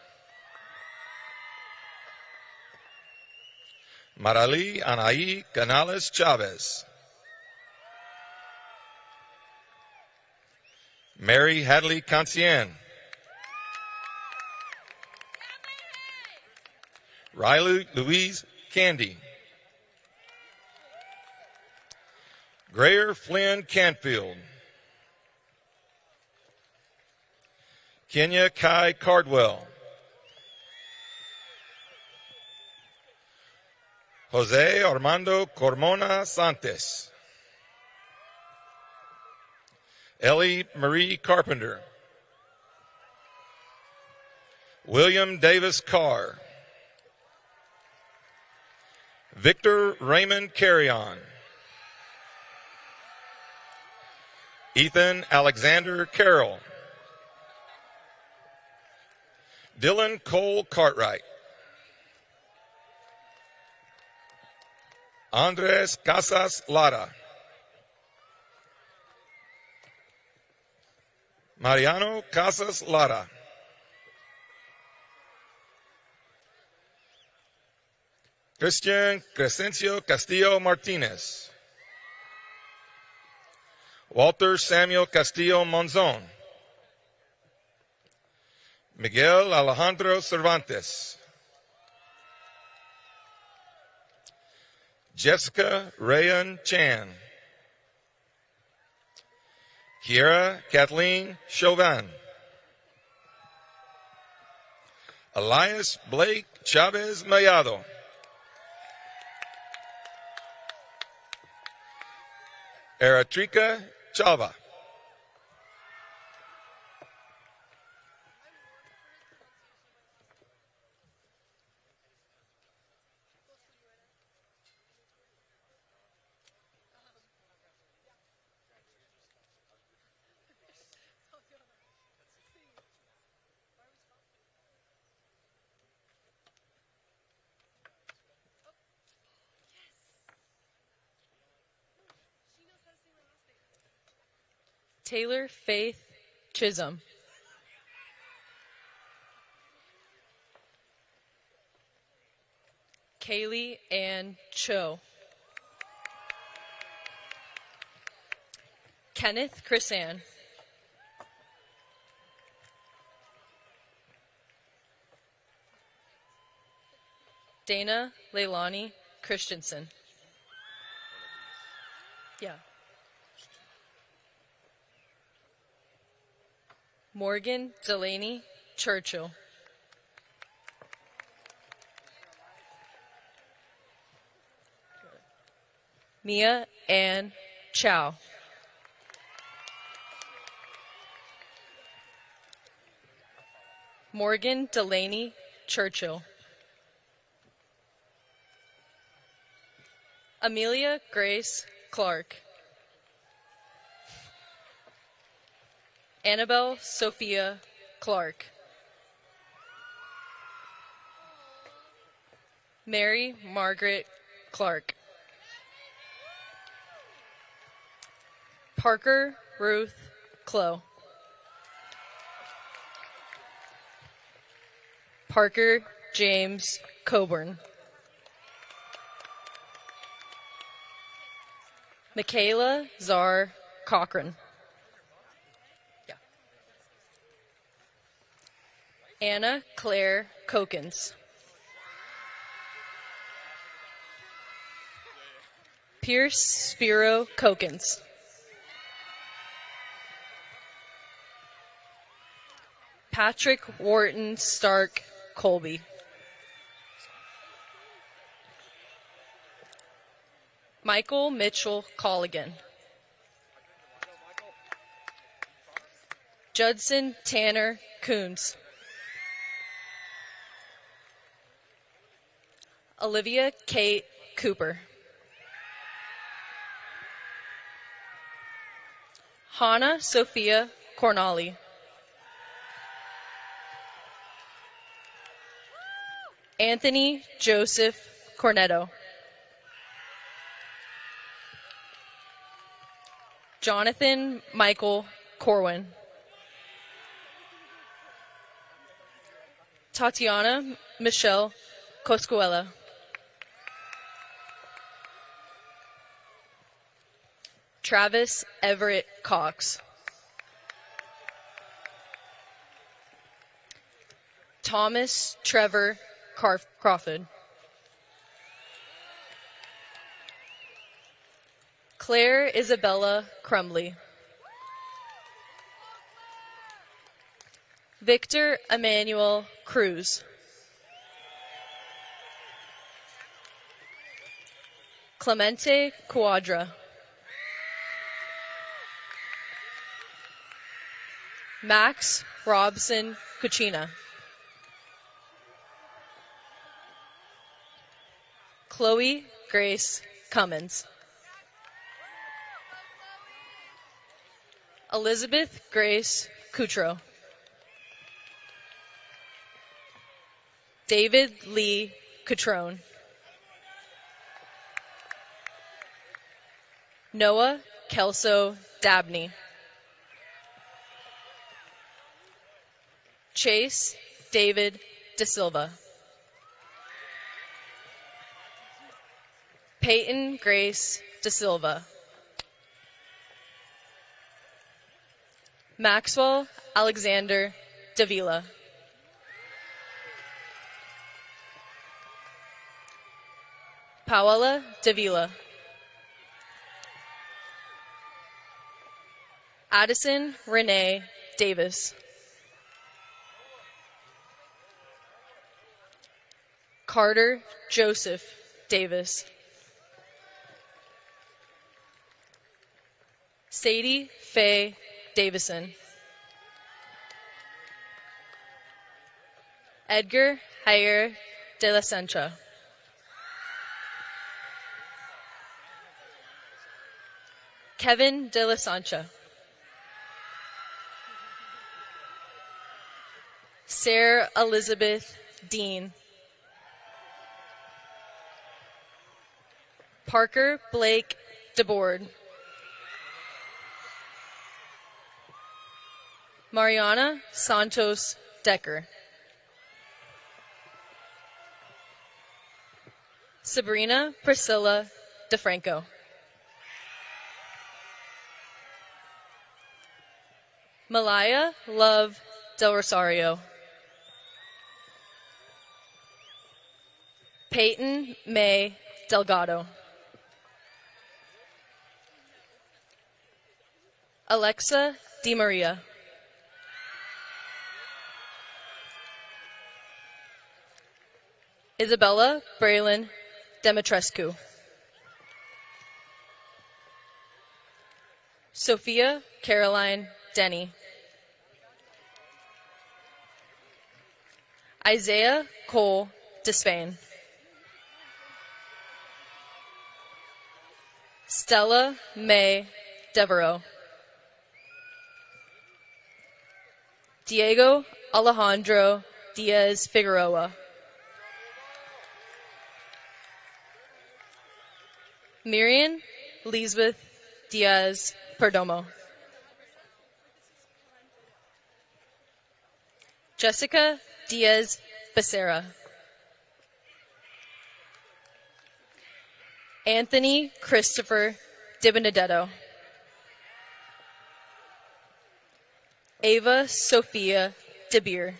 Marali Anaí Canales Chavez. Mary Hadley Cancien. Riley Louise Candy. Grayer Flynn Canfield. Kenya Kai Cardwell. Jose Armando Cormona Santos. Ellie Marie Carpenter. William Davis Carr. Victor Raymond Carrion. Ethan Alexander Carroll. Dylan Cole Cartwright. Andres Casas Lara. Mariano Casas Lara. Christian Crescencio Castillo Martinez. Walter Samuel Castillo Monzon. Miguel Alejandro Cervantes. Jessica Rayan Chan. Kiera Kathleen Chauvin. Elias Blake Chavez Mayado. Eratrica Chava. Taylor Faith Chisholm. Kaylee Ann Cho. Kenneth Chrisan. Dana Leilani Christensen. Yeah. Morgan Delaney Churchill. Mia Ann Chow. Morgan Delaney Churchill. Amelia Grace Clark. Annabelle Sophia Clark. Mary Margaret Clark. Parker Ruth Clow. Parker James Coburn. Michaela Czar Cochran. Yeah. Anna Claire Kokens. Pierce Spiro Kokens. Patrick Wharton Stark Colby. Michael Mitchell Colligan. Judson Tanner Coons. Olivia Kate Cooper. Hannah Sophia Cornali. Anthony Joseph Cornetto. Jonathan Michael Corwin. Tatiana Michelle Coscuela. Travis Everett Cox. Thomas Trevor Crawford. Claire Isabella Crumley. Victor Emmanuel Cruz. Clemente Quadra. Max Robson Cucina. Chloe Grace Cummins. Elizabeth Grace Cutro. David Lee Catrone. Noah Kelso Dabney. Chase David De Silva. Peyton Grace De Silva. Maxwell Alexander Davila. Paola Davila. Addison Renee Davis. Carter Joseph Davis. Sadie Faye Davison. Edgar Jair de la Sencha. Kevin de la Sancha. Sarah Elizabeth Dean. Parker Blake DeBoard. Mariana Santos Decker. Sabrina Priscilla DeFranco. Malaya Love Del Rosario. Peyton May Delgado. Alexa DiMaria. Isabella Braylon Demetrescu. Sophia Caroline Denny. Isaiah Cole Despain. Stella May Devereaux. Diego Alejandro Diaz Figueroa. Miriam Lisbeth Diaz Perdomo. Jessica Diaz Becerra. Anthony Christopher DiBenedetto. Ava Sophia DeBeer.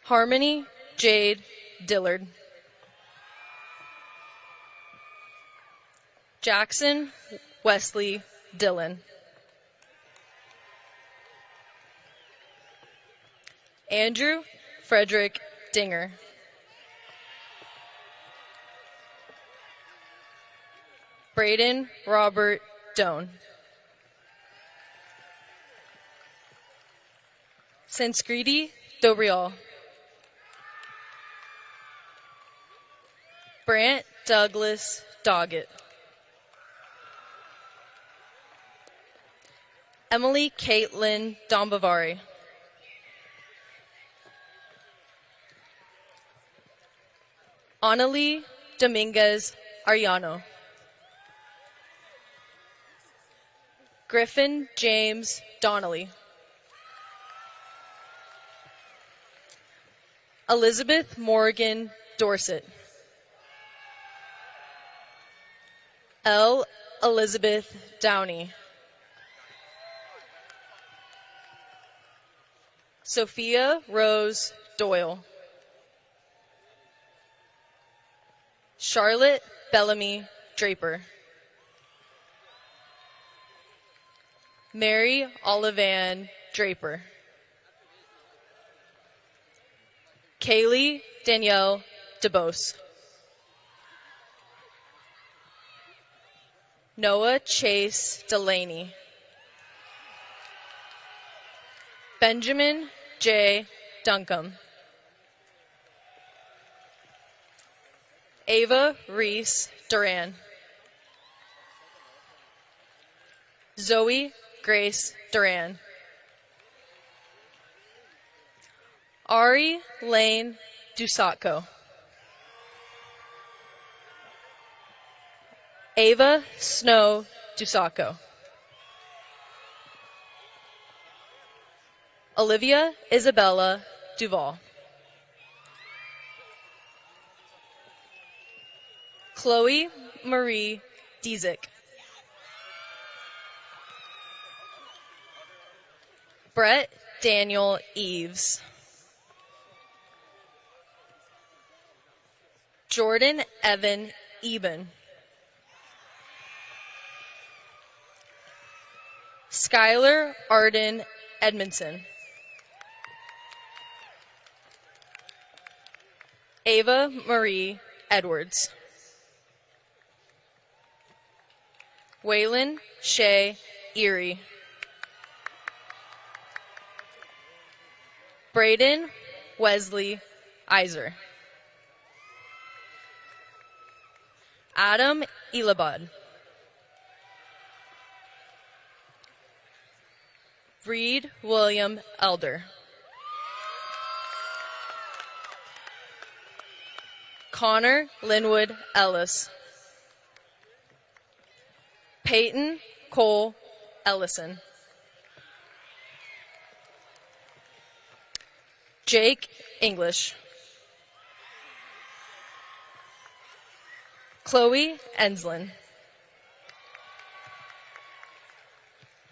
Harmony Jade Dillard. Jackson Wesley Dillon. Andrew Frederick Dinger. Braden Robert Doan. Sanskriti Dobrial. Brant Douglas Doggett. Emily Caitlin Dombavari. Annalie Dominguez Ariano. Griffin James Donnelly. Elizabeth Morgan Dorset. L. Elizabeth Downey. Sophia Rose Doyle. Charlotte Bellamy Draper. Mary Olivan Draper. Kaylee Danielle DeBose. Noah Chase Delaney. Benjamin J. Duncombe. Ava Reese Duran. Zoe Grace Duran. Ari Lane Dusatko. Ava Snow Dusatko. Olivia Isabella Duval. Chloe Marie Diezik. Brett Daniel Eves. Jordan Evan Eben. Skylar Arden Edmondson. Ava Marie Edwards. Waylon Shea Erie. Braden Wesley Iser. Adam Elabad. Reed William Elder. Connor Linwood Ellis. Peyton Cole Ellison. Jake English. Chloe Enslin.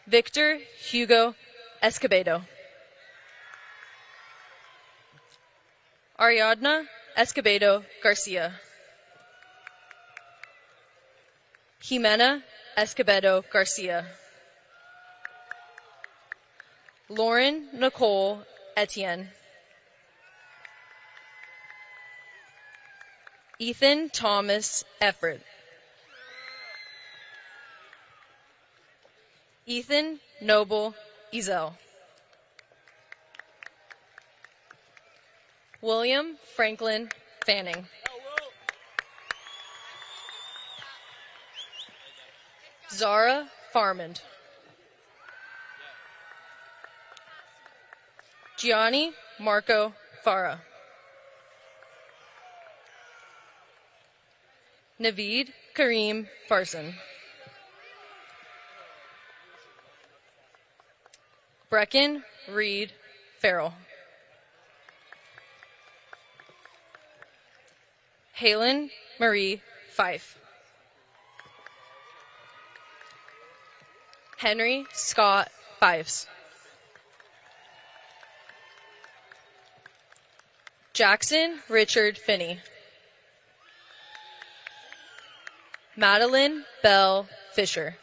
Victor Hugo Escobedo. Ariadna Escobedo Garcia. Jimena Escobedo Garcia. Lauren Nicole Etienne. Ethan Thomas Efford. Ethan Noble Ezel. William Franklin Fanning. Zara Farmand. Gianni Marco Farah. Naveed Kareem Farson. Brecken Reed Farrell. Halen Marie Fife. Henry Scott Fives. Jackson Richard Finney. Madeline Bell Fisher.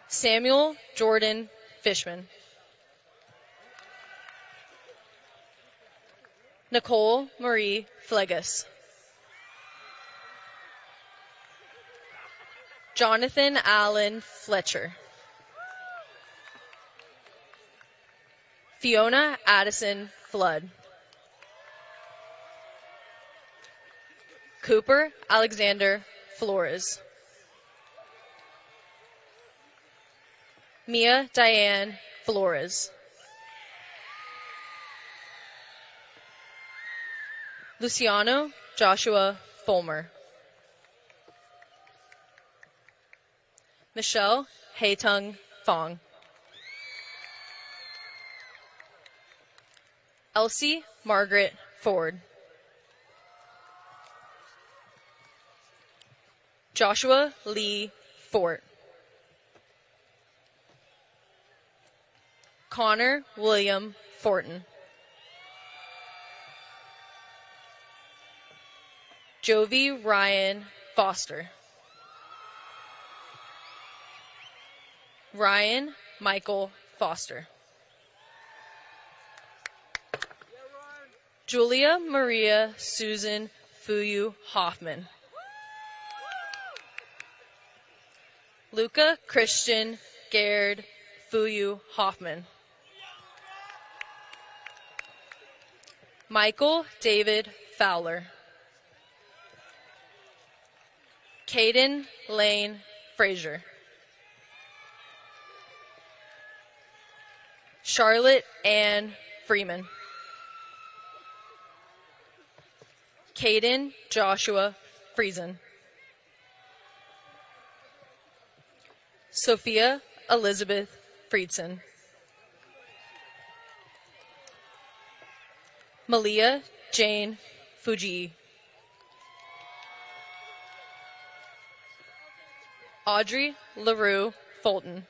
Samuel Jordan Fishman. Nicole Marie Flegus. Jonathan Allen Fletcher. Fiona Addison Flood. Cooper Alexander Flores. Mia Diane Flores. Luciano Joshua Fulmer. Michelle Haetung Fong. Elsie Margaret Ford. Joshua Lee Fort. Connor William Fortin. Jovi Ryan Foster. Ryan Michael Foster. Julia Maria Susan Fuyu Hoffman. Luca Christian Gerd Fuyu Hoffman. Michael David Fowler. Caden Lane Frazier. Charlotte Ann Freeman. Caden Joshua Friesen. Sophia Elizabeth Friedson. Malia Jane Fuji. Audrey LaRue Fulton.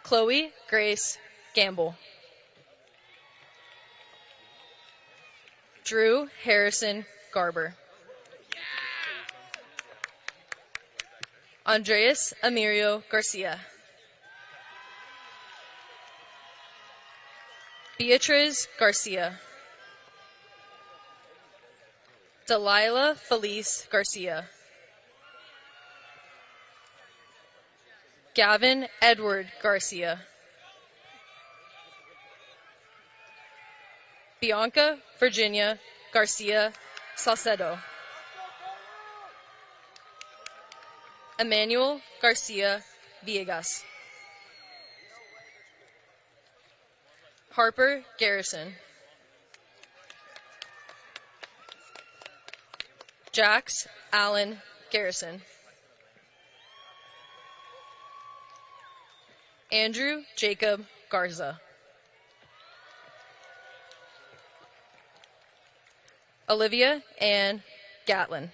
Chloe Grace Gamble. Drew Harrison Garber. Andreas Emirio Garcia. Beatriz Garcia. Delilah Felice Garcia. Gavin Edward Garcia. Bianca Virginia Garcia Salcedo. Emmanuel Garcia Villegas. Harper Garrison. Jax Allen Garrison. Andrew Jacob Garza. Olivia Ann Gatlin.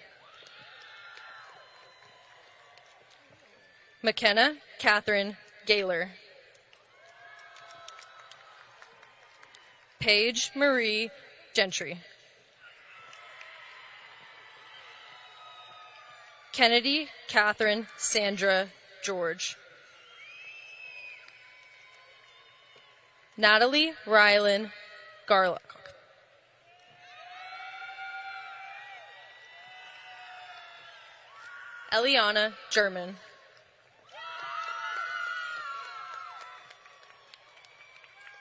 McKenna Catherine Gaylor. Paige Marie Gentry. Kennedy Catherine Sandra George. Natalie Rylan Garlock. Eliana German.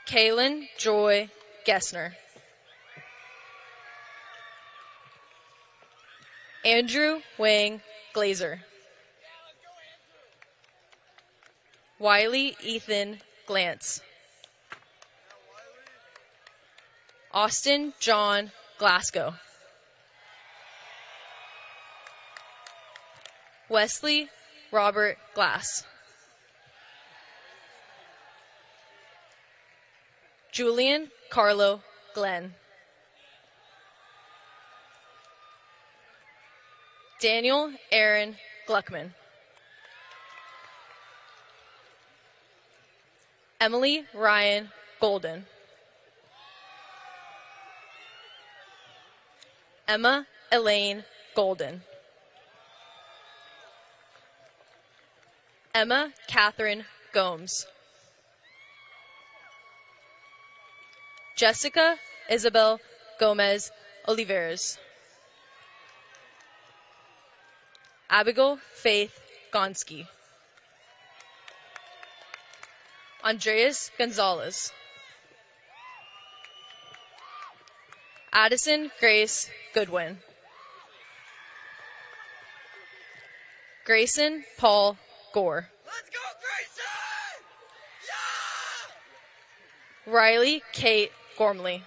Kaylin Joy Gessner. Andrew Wang Glazer. Wiley Ethan Glantz. Austin John Glasgow. Wesley Robert Glass. Julian Carlo Glenn. Daniel Aaron Gluckman. Emily Ryan Golden. Emma Elaine Golden. Emma Catherine Gomes. Jessica Isabel Gomez Oliveras. Abigail Faith Gonski. Andreas Gonzalez. Addison Grace Goodwin. Grayson Paul Gore. Let's go, Grayson! Yeah! Riley Kate Gormley.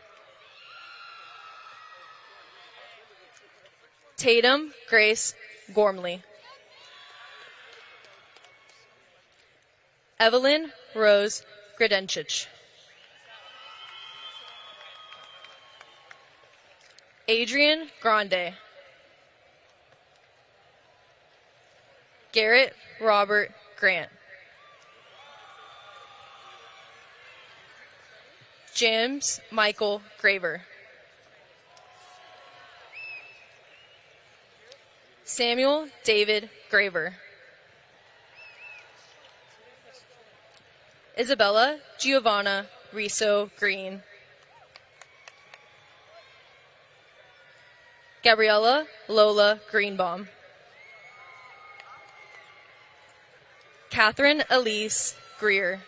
Tatum Grace Gormley. Evelyn Rose Gredenchich. Adrian Grande. Garrett Robert Grant. James Michael Graver. Samuel David Graver. Isabella Giovanna Riso Green. Gabriella Lola Greenbaum. Catherine Elise Greer.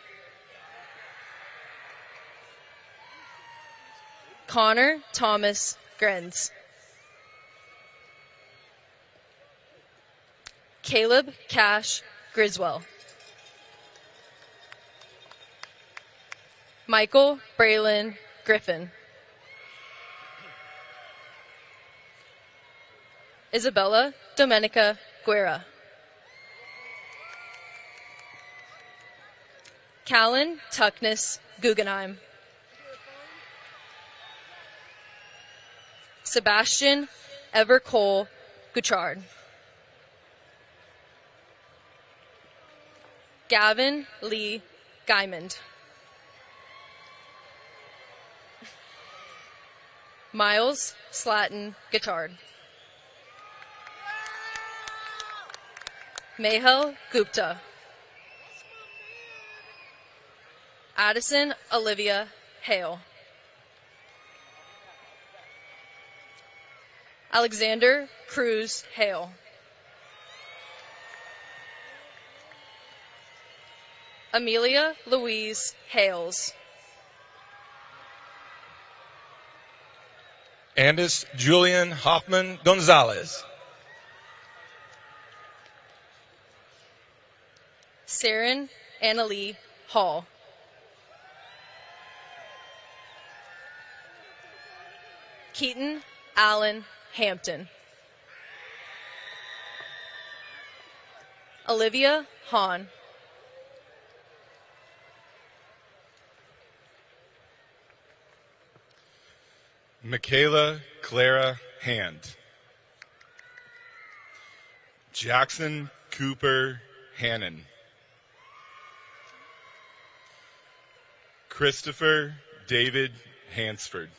Connor Thomas Grenz. Caleb Cash Griswell. Michael Braylon Griffin. Isabella Domenica Guerra. Callan Tuckness Guggenheim. Sebastian Evercole Gouchard. Gavin Lee Guymond. Miles Slatton Guichard. Mehul Gupta. Addison Olivia Hale. Alexander Cruz Hale. Amelia Louise Hales. Andis Julian Hoffman Gonzalez. Saren Annalie Hall. Keaton Allen Hampton. Olivia Hahn. Michaela Clara Hand. Jackson Cooper Hannon. Christopher David Hansford.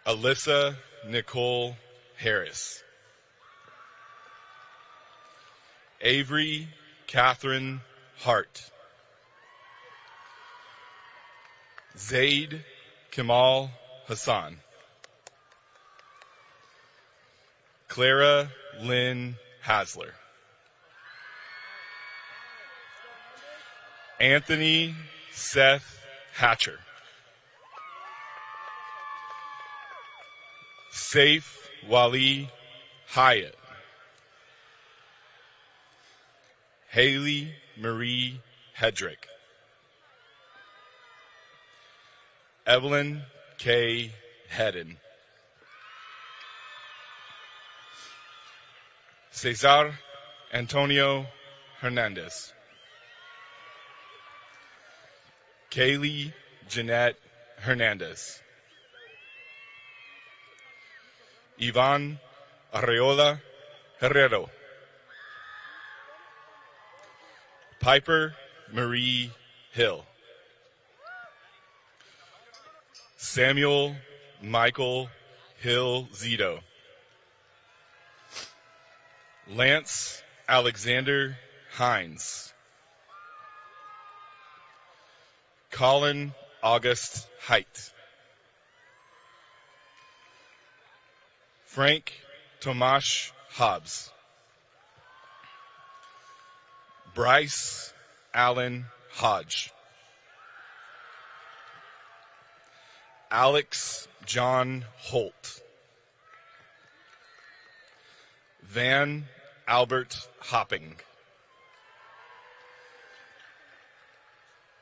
Alyssa Nicole Harris. Avery Catherine Hart. Zaid Kamal Hassan. Clara Lynn Hasler. Anthony Seth Hatcher. Saif Wali Hyatt. Haley Marie Hedrick. Evelyn K. Hedden. Cesar Antonio Hernandez. Kaylee Jeanette Hernandez. Ivan Arreola Herrero. Piper Marie Hill. Samuel Michael Hill Zito. Lance Alexander Hines. Colin August Height. Frank Tomash Hobbs. Bryce Allen Hodge. Alex John Holt. Van Albert Hopping.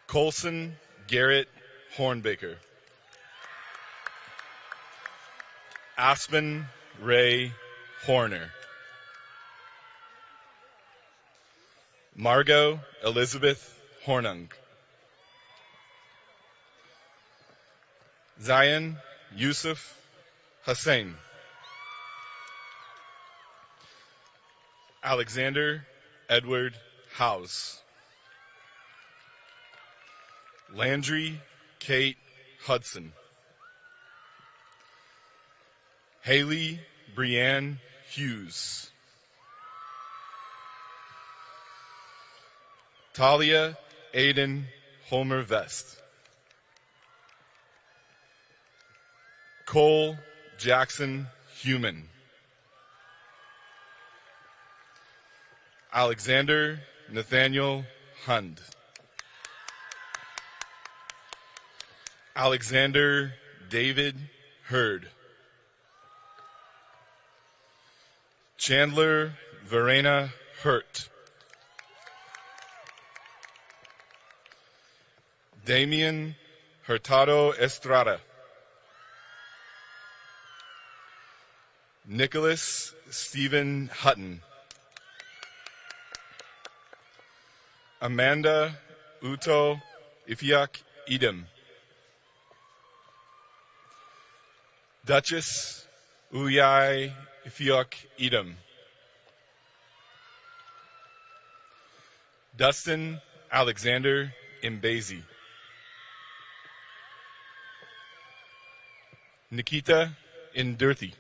Colson Garrett Hornbaker. Aspen Ray Horner. Margot Elizabeth Hornung. Zion Yusuf Hussein. Alexander Edward House. Landry Kate Hudson. Haley Brianne Hughes. Talia Aiden Homer Vest. Cole Jackson Human. Alexander Nathaniel Hund. Alexander David Hurd. Chandler Verena Hurt. Damian Hurtado Estrada. Nicholas Stephen Hutton. Amanda Uto Ifiak Edom. Duchess Uyai Ifiak Edom. Dustin Alexander Mbezi. Nikita Indurthi.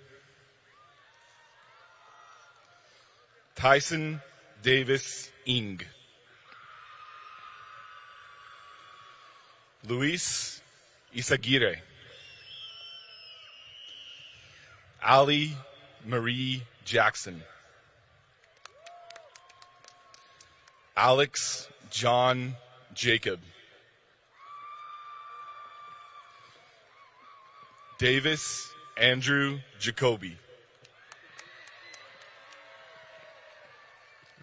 Tyson Davis Ing. Luis Isaguirre. Ali Marie Jackson. Alex John Jacob. Davis Andrew Jacoby.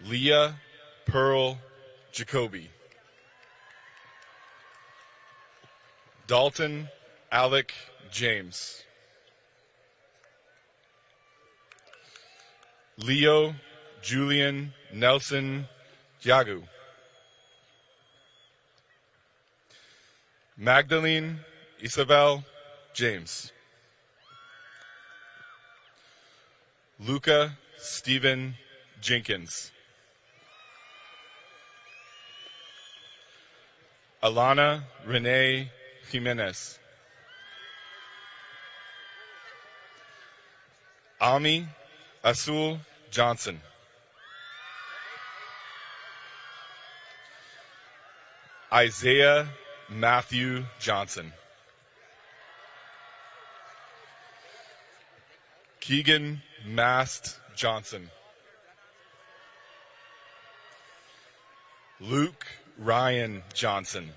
Leah Pearl Jacoby. Dalton Alec James. Leo Julian Nelson Yagu. Magdalene Isabel James. Luca Stephen Jenkins. Alana Renee Jimenez. Ami Asul Johnson. Isaiah Matthew Johnson. Keegan Mast Johnson. Luke Ryan Johnson.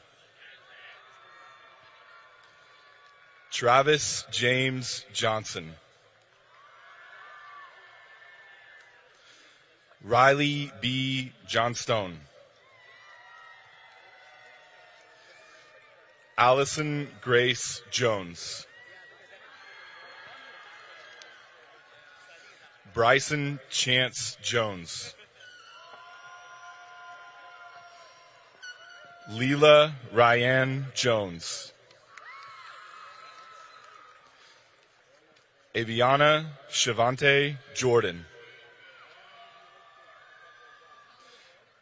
Travis James Johnson. Riley B. Johnstone. Allison Grace Jones. Bryson Chance Jones. Leela Ryan Jones. Aviana Shavante Jordan.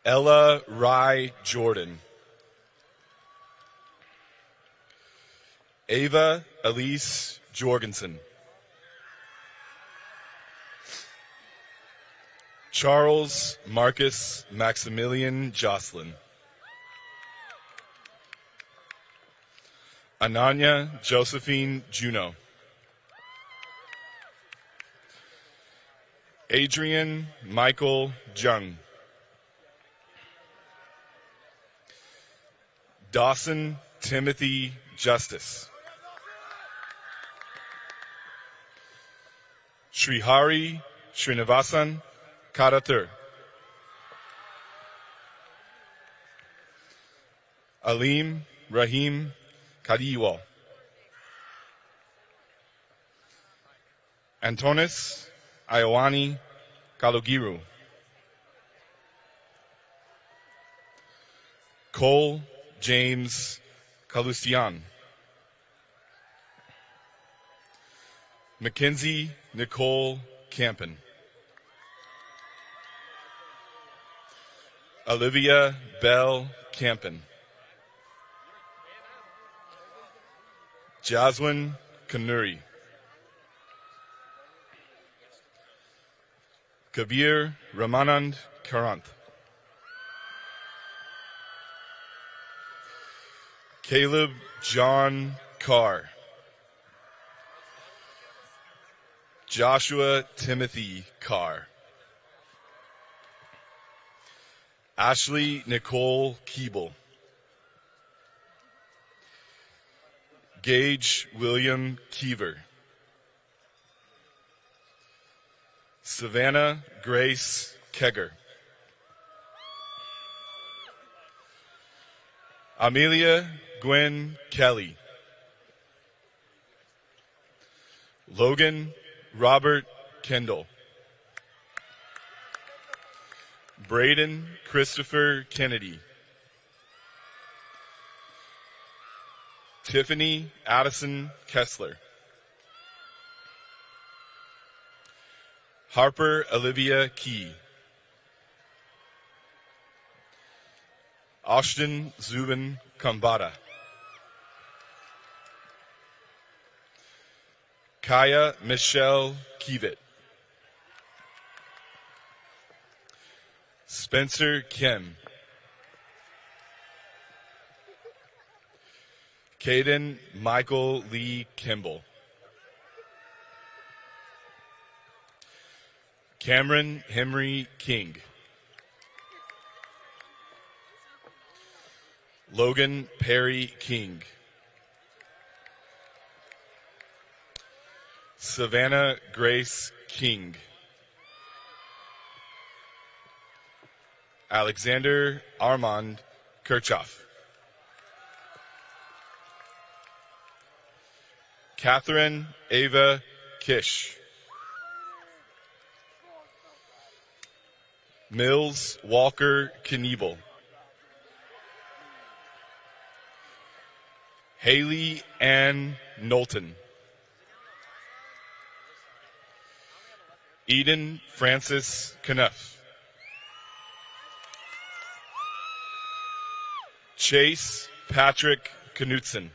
Ella Rye Jordan. Ava Elise Jorgensen. Charles Marcus Maximilian Jocelyn. Ananya Josephine Juno. Adrian Michael Jung. Dawson Timothy Justice. Srihari Srinivasan Karathur. Alim Rahim Kadiwal. Antonis Iowani Kalogiru. Cole James Kalustian. Mackenzie Nicole Campen. Olivia Bell Campen. Jaswin Kanuri. Kabir Ramanand Karanth. Caleb John Carr. Joshua Timothy Carr. Ashley Nicole Keeble. Gage William Keever. Savannah Grace Kegger. Amelia Gwen Kelly. Logan Robert Kendall. Braden Christopher Kennedy. Tiffany Addison Kessler. Harper Olivia Key. Ashton Zubin Kambata. Kaya Michelle Kievit. Spencer Kim. Caden Michael Lee Kimball. Cameron Henry King. Logan Perry King. Savannah Grace King. Alexander Armand Kirchhoff. Catherine Ava Kish. Mills Walker Knievel. Haley Ann Knowlton. Eden Francis Knuff. Chase Patrick Knutson.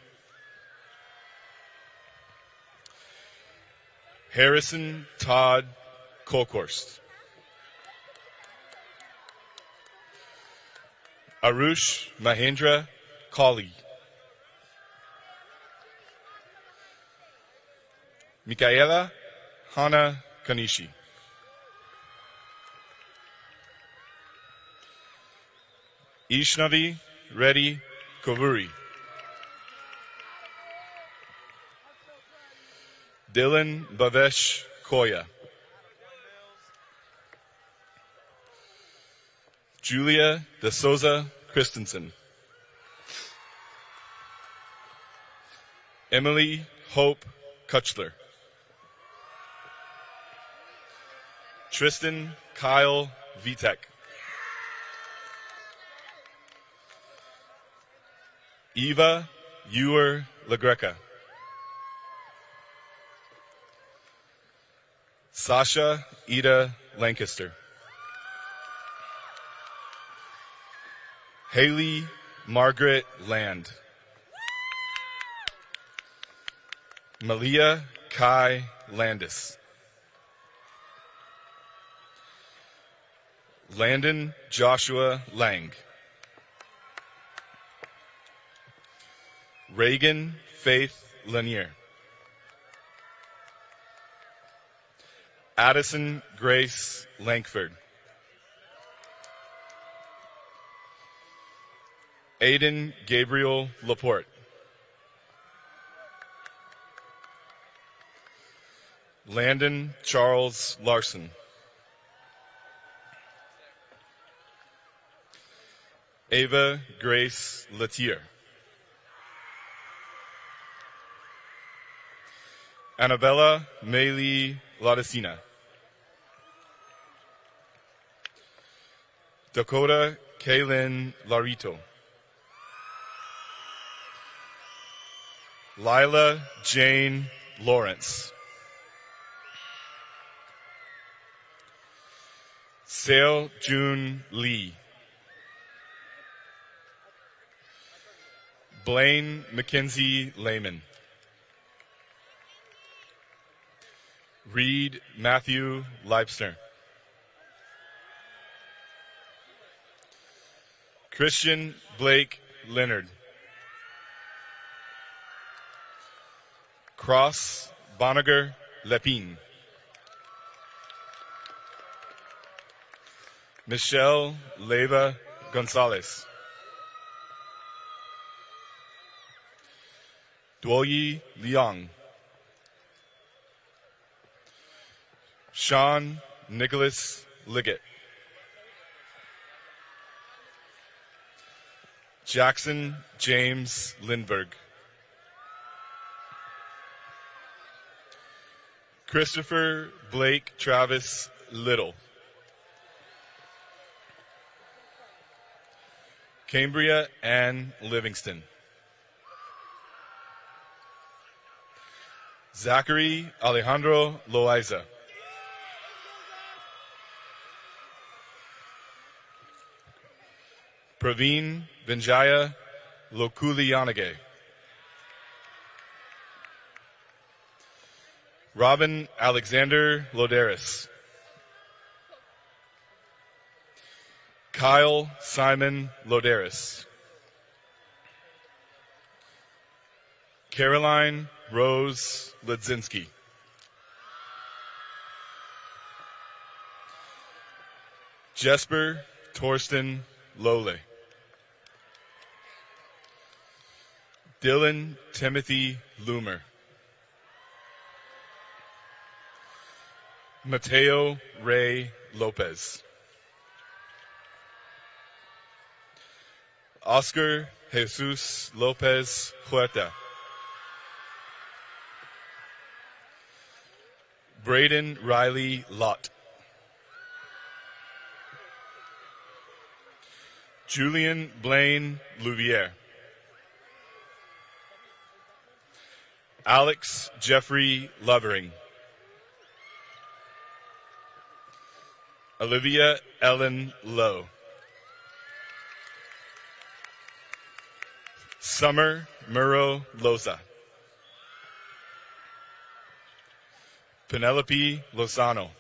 Harrison Todd Kolkhorst. Arush Mahendra Kali. Michaela Hana Kanishi. Ishnavi Reddy Kovuri. Dylan Bavesh Koya. Julia De Souza Christensen. Emily Hope Kutchler. Tristan Kyle Vitek. Eva Ewer LaGreca. Sasha Ida Lancaster. Haley Margaret Land. Malia Kai Landis. Landon Joshua Lang. Reagan Faith Lanier. Addison Grace Lankford. Aiden Gabriel Laporte. Landon Charles Larson. Ava Grace Latier. Annabella Maylee Laudicina. Dakota Kaylin Larito. Lila Jane Lawrence. Sale June Lee. Blaine Mackenzie Lehman. Reed Matthew Leipsner. Christian Blake Leonard. Cross Boniger Lepine. Michelle Leva Gonzalez. Duoyi Liang. Sean Nicholas Liggett. Jackson James Lindberg. Christopher Blake Travis Little. Cambria Ann Livingston. Zachary Alejandro Loaiza. Praveen Vinjaya Lokuliyanage. Robin Alexander Loderis. Kyle Simon Loderis. Caroline Rose Ledzinski. Jesper Torsten Lole. Dylan Timothy Loomer. Mateo Ray Lopez. Oscar Jesus Lopez Huerta. Braden Riley Lott. Julian Blaine Louvier. Alex Jeffrey Lovering. Olivia Ellen Lowe. Summer Murrow Loza. Penelope Lozano.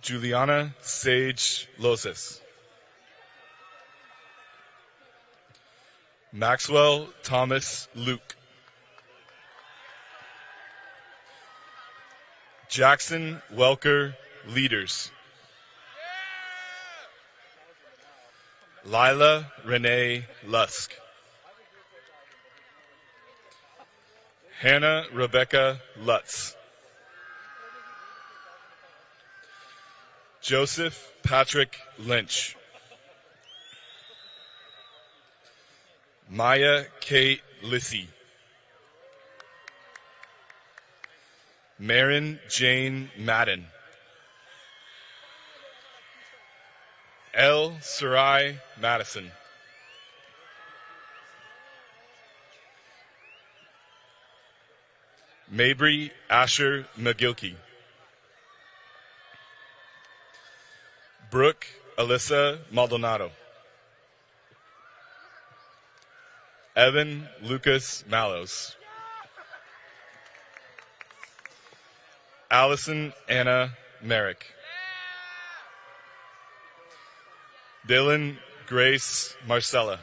Juliana Sage Loses. Maxwell Thomas Luke. Jackson Welker Leaders. Lila Renee Lusk. Hannah Rebecca Lutz. Joseph Patrick Lynch. Maya Kate Lissy. Marin Jane Madden. L. Sarai Madison. Mabry Asher McGilkey. Brooke Alyssa Maldonado. Evan Lucas Mallows. Allison Anna Merrick. Dylan Grace Marcella.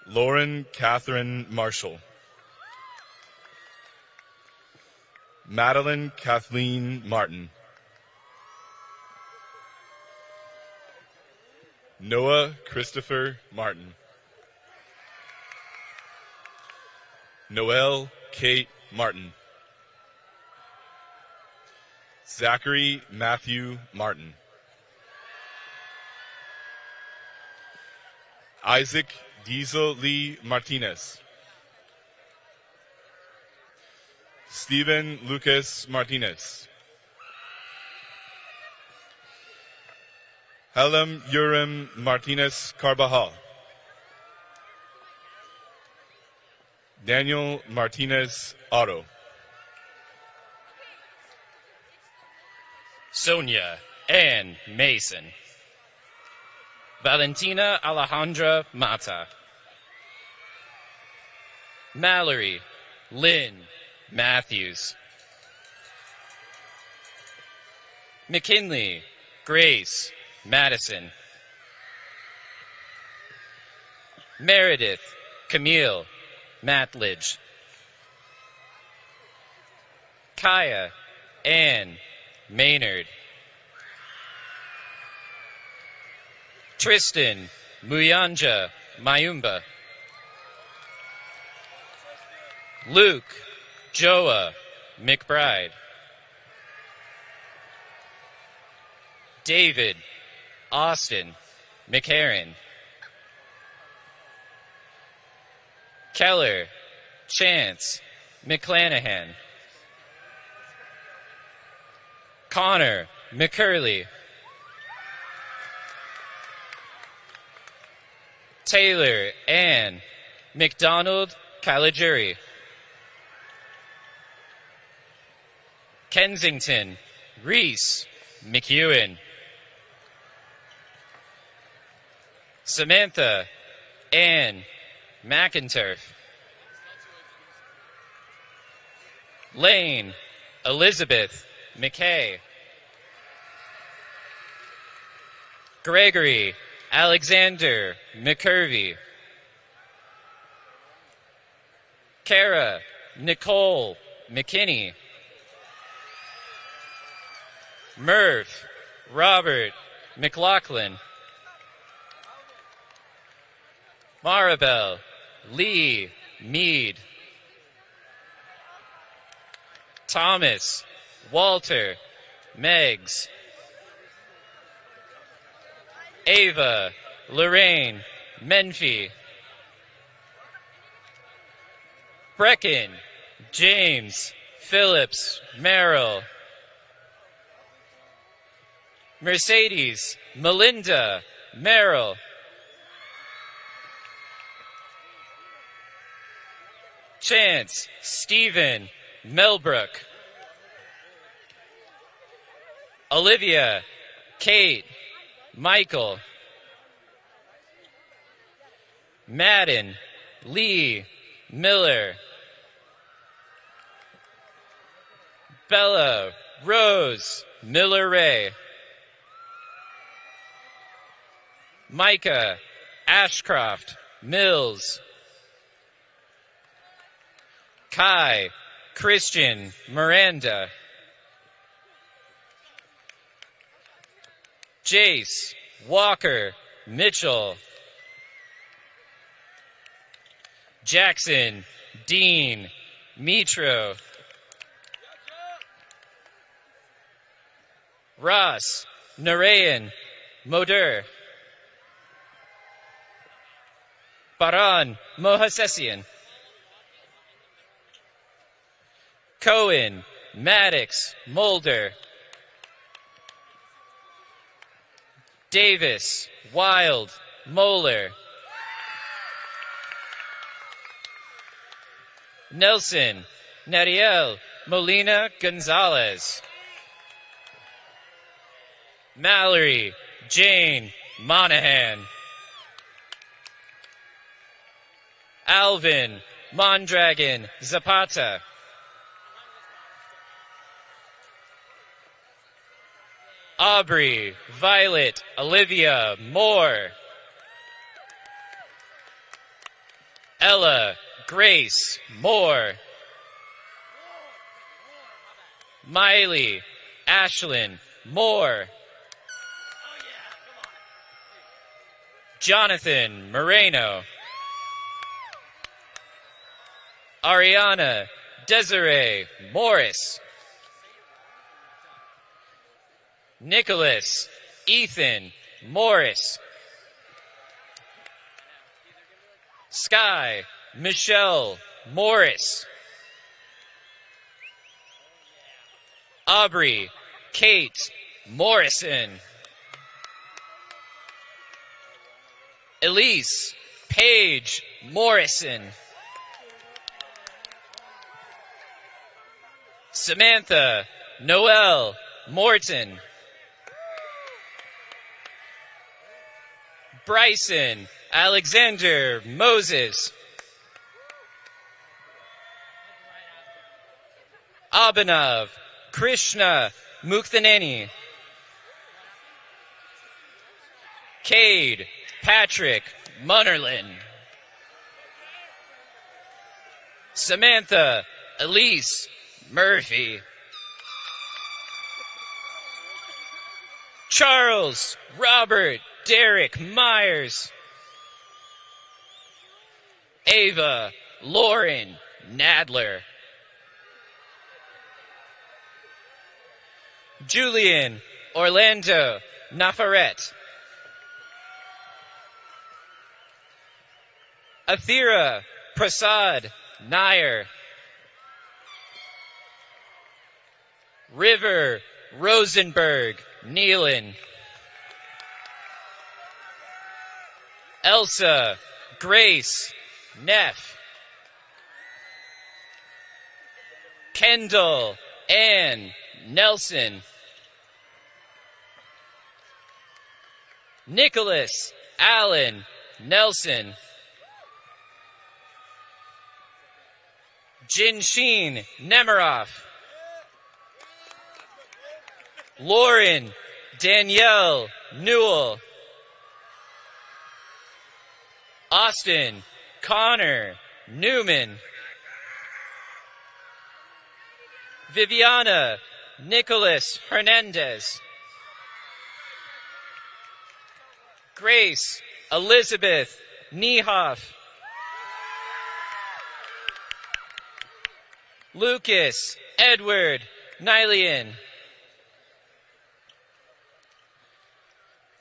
Lauren Catherine Marshall. Madeline Kathleen Martin. Noah Christopher Martin. Noelle Kate Martin. Zachary Matthew Martin. Isaac Diesel Lee Martinez. Stephen Lucas Martinez. Helem Urim Martinez Carbajal. Daniel Martinez Otto. Sonia Ann Mason. Valentina Alejandra Mata. Mallory Lynn Matthews. McKinley Grace Madison. Meredith Camille Matledge. Kaya Ann Maynard. Tristan Muyanja Mayumba. Luke Joa McBride. David Austin McHarren. Keller Chance McClanahan. Connor McCurley. Taylor Ann McDonald Caligiuri. Kensington Reese McEwen. Samantha Ann McInturf. Lane Elizabeth McKay. Gregory Alexander McCurvey. Kara Nicole McKinney. Murph Robert McLaughlin. Maribel Lee Mead. Thomas Walter Meggs. Ava Lorraine Menfee. Brecken James Phillips Merrill. Mercedes Melinda Merrill. Chance Stephen Melbrook. Olivia Kate Michael. Madden Lee Miller. Bella Rose Miller Ray. Micah Ashcroft Mills. Kai Christian Miranda. Jace, Walker, Mitchell, Jackson, Dean, Mitro, Ross, Narayan, Moder, Baran, Mohasesian, Cohen, Maddox, Mulder, Davis, Wild, Moeller, Nelson, Nariel, Molina, Gonzalez, Mallory, Jane, Monahan, Alvin, Mondragon, Zapata, Aubrey, Violet, Olivia, Moore, Ella, Grace, Moore, Miley, Ashlyn, Moore, Jonathan, Moreno, Ariana, Desiree, Morris, Nicholas, Ethan, Morris, Sky, Michelle, Morris, Aubrey, Kate, Morrison, Elise, Paige, Morrison, Samantha, Noel, Morton, Bryson, Alexander, Moses, Abhinav, Krishna, Mukthaneni, Cade, Patrick, Munnerlin, Samantha, Elise, Murphy, Charles, Robert, Derek, Myers, Ava, Lauren, Nadler, Julian, Orlando, Nafaret, Athira, Prasad, Nair, River, Rosenberg, Nealon, Elsa, Grace, Neff, Kendall, Ann, Nelson, Nicholas, Allen, Nelson, Jinshin, Nemiroff, Lauren, Danielle, Newell, Austin, Connor, Newman, Viviana, Nicholas Hernandez, Grace, Elizabeth, Niehoff, Lucas, Edward, Nylian,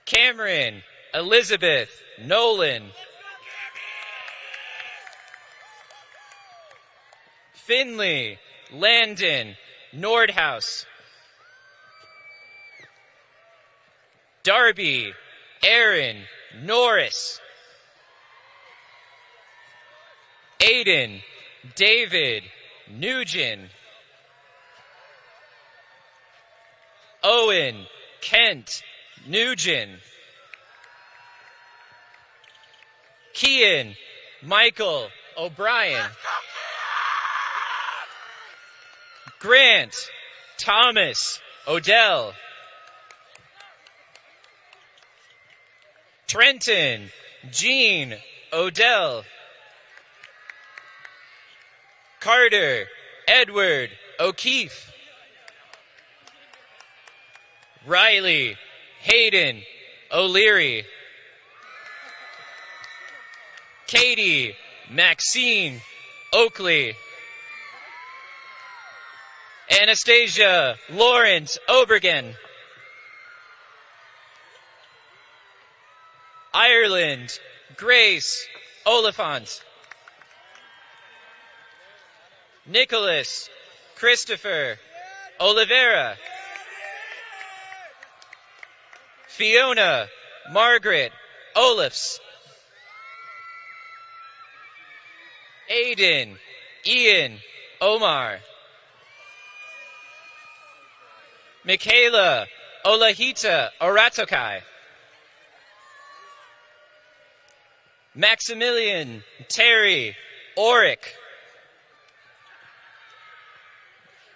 Cameron, Elizabeth, Nolan, Finley, Landon, Nordhaus, Darby, Aaron, Norris, Aiden, David, Nugent, Owen, Kent, Nugent, Kian, Michael, O'Brien, Grant, Thomas, Odell, Trenton, Jean, Odell, Carter, Edward, O'Keefe, Riley, Hayden O'Leary. Katie Maxine Oakley. Anastasia Lawrence Obergen. Ireland Grace Oliphant. Nicholas Christopher Oliveira. Fiona Margaret Olafs. Aiden Ian Omar. Michaela Olahita Oratokai. Maximilian Terry Oric.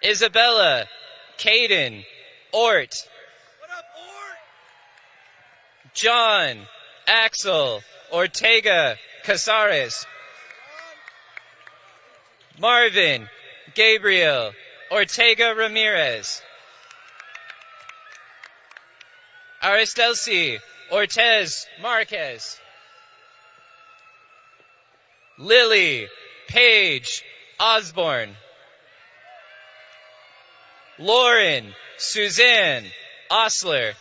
Isabella Caden Ort. John Axel Ortega Casares. Marvin Gabriel Ortega Ramirez. Aristelci Ortez Marquez. Lily Paige Osborne. Lauren Suzanne Osler.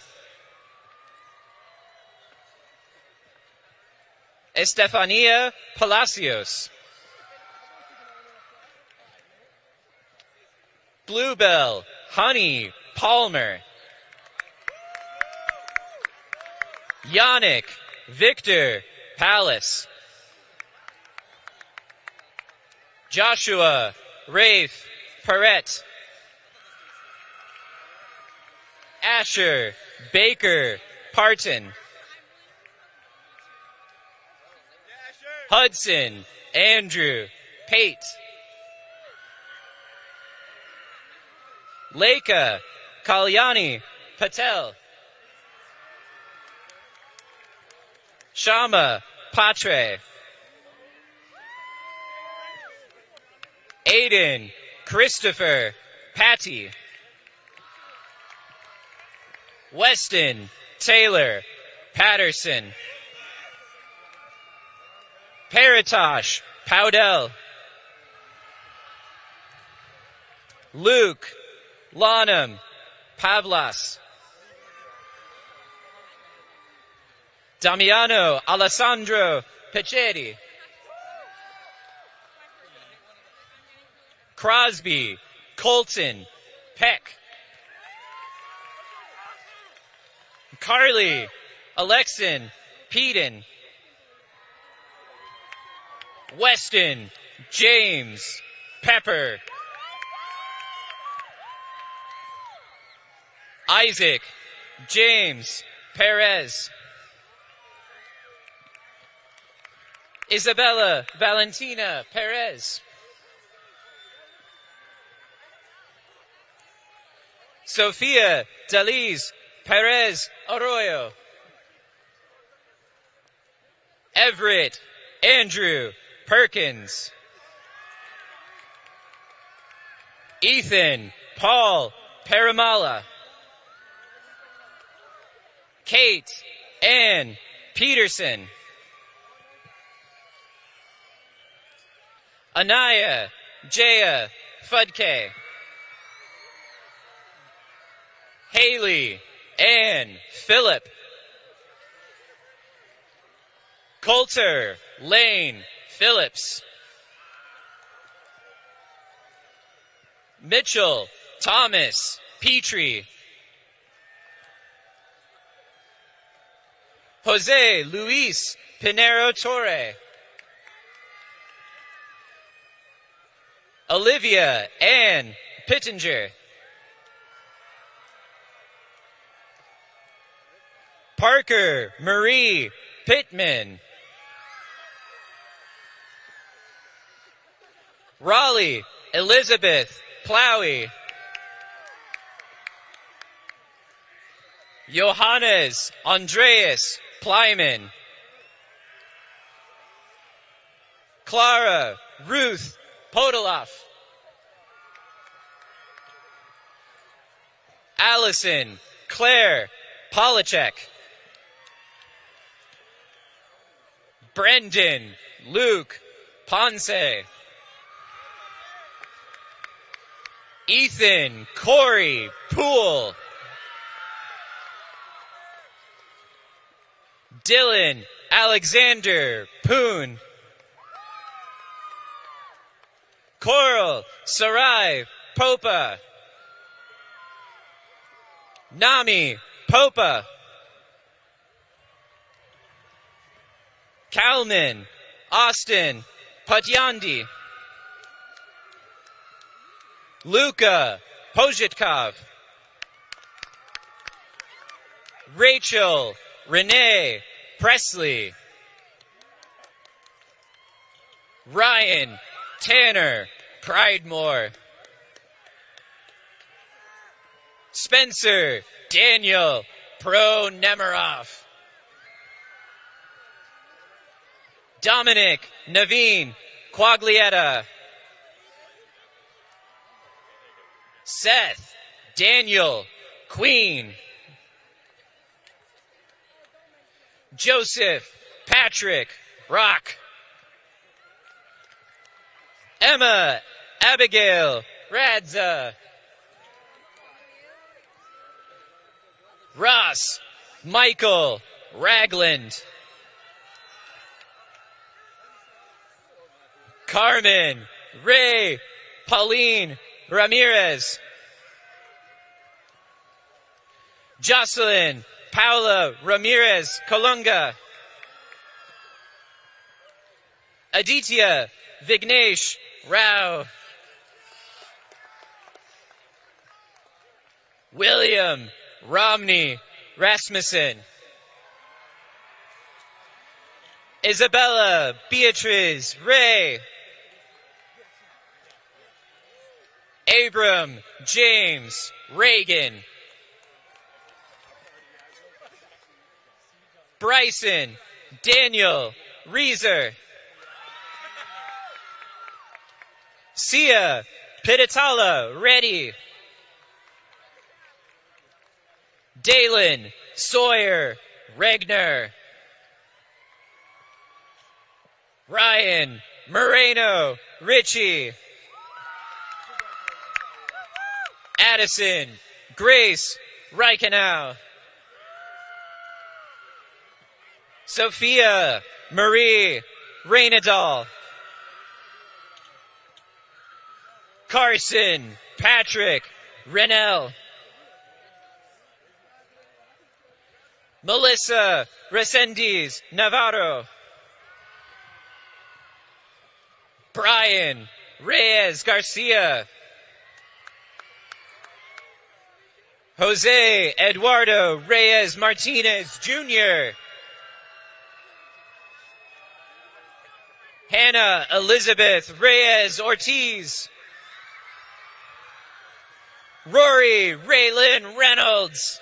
Estefania Palacios. Bluebell Honey Palmer. Yannick Victor Palace. Joshua Rafe Perret. Asher Baker Parton. Hudson Andrew Pate. Leica Kalyani Patel. Shama Patre. Aiden Christopher Patty. Weston Taylor Patterson. Paratosh Powdell. Luke Lonham Pavlas. Damiano Alessandro Pichetti. Crosby Colton Peck. Carly Alexin Peden. Weston James Pepper. Isaac James Perez. Isabella Valentina Perez. Sofia Daliz Perez Arroyo. Everett Andrew Perkins. Ethan Paul Paramala. Kate Ann Peterson. Anaya Jaya Fudke. Haley Ann Phillip. Coulter Lane Phillips. Mitchell Thomas Petrie. Jose Luis Pinero Torre. Olivia Ann Pittenger. Parker Marie Pittman. Raleigh Elizabeth Plowy. Johannes Andreas Plyman. Clara Ruth Podoloff. Allison Claire Polachek. Brendan Luke Ponce. Ethan Corey Poole. Dylan Alexander Poon. Coral Sarai Popa. Nami Popa. Kalman Austin Patyandi. Luka Pojitkov. Rachel Renee Presley. Ryan Tanner Pridemore. Spencer Daniel Pro Nemiroff. Dominic Naveen Quaglietta. Seth Daniel Queen. Joseph Patrick Rock. Emma Abigail Radza. Ross Michael Ragland. Carmen Ray Pauline Ramirez. Jocelyn Paula Ramirez Colunga. Aditya Vignesh Rao. William Romney Rasmussen. Isabella Beatriz Ray. Abram James Reagan. Bryson Daniel Reeser. Sia Pititala Reddy. Dalen Sawyer Regner. Ryan Moreno Ritchie. Addison Grace Reichenau. Sophia Marie Reynadal. Carson Patrick Rennell. Melissa Resendiz Navarro. Brian Reyes Garcia. Jose Eduardo Reyes Martinez Jr. Hannah Elizabeth Reyes Ortiz. Rory Raylin Reynolds.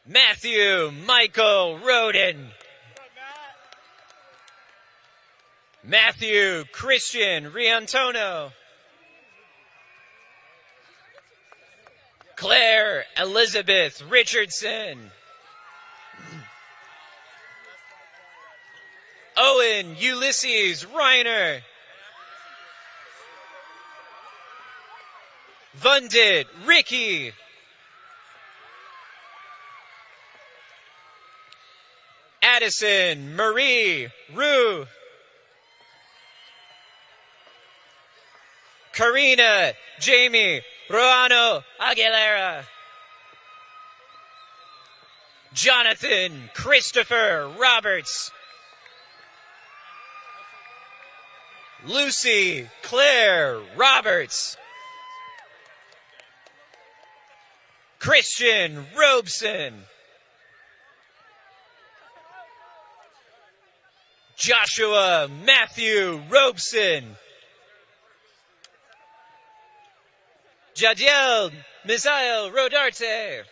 Matthew Michael Roden. Matthew Christian Riantono. Claire Elizabeth Richardson. Owen Ulysses Reiner. Vundit Ricky. Addison Marie Rue. Karina Jamie Roano Aguilera. Jonathan Christopher Roberts. Lucy Claire Roberts. Christian Robeson. Joshua Matthew Robeson. Jadiel Misael Rodarte.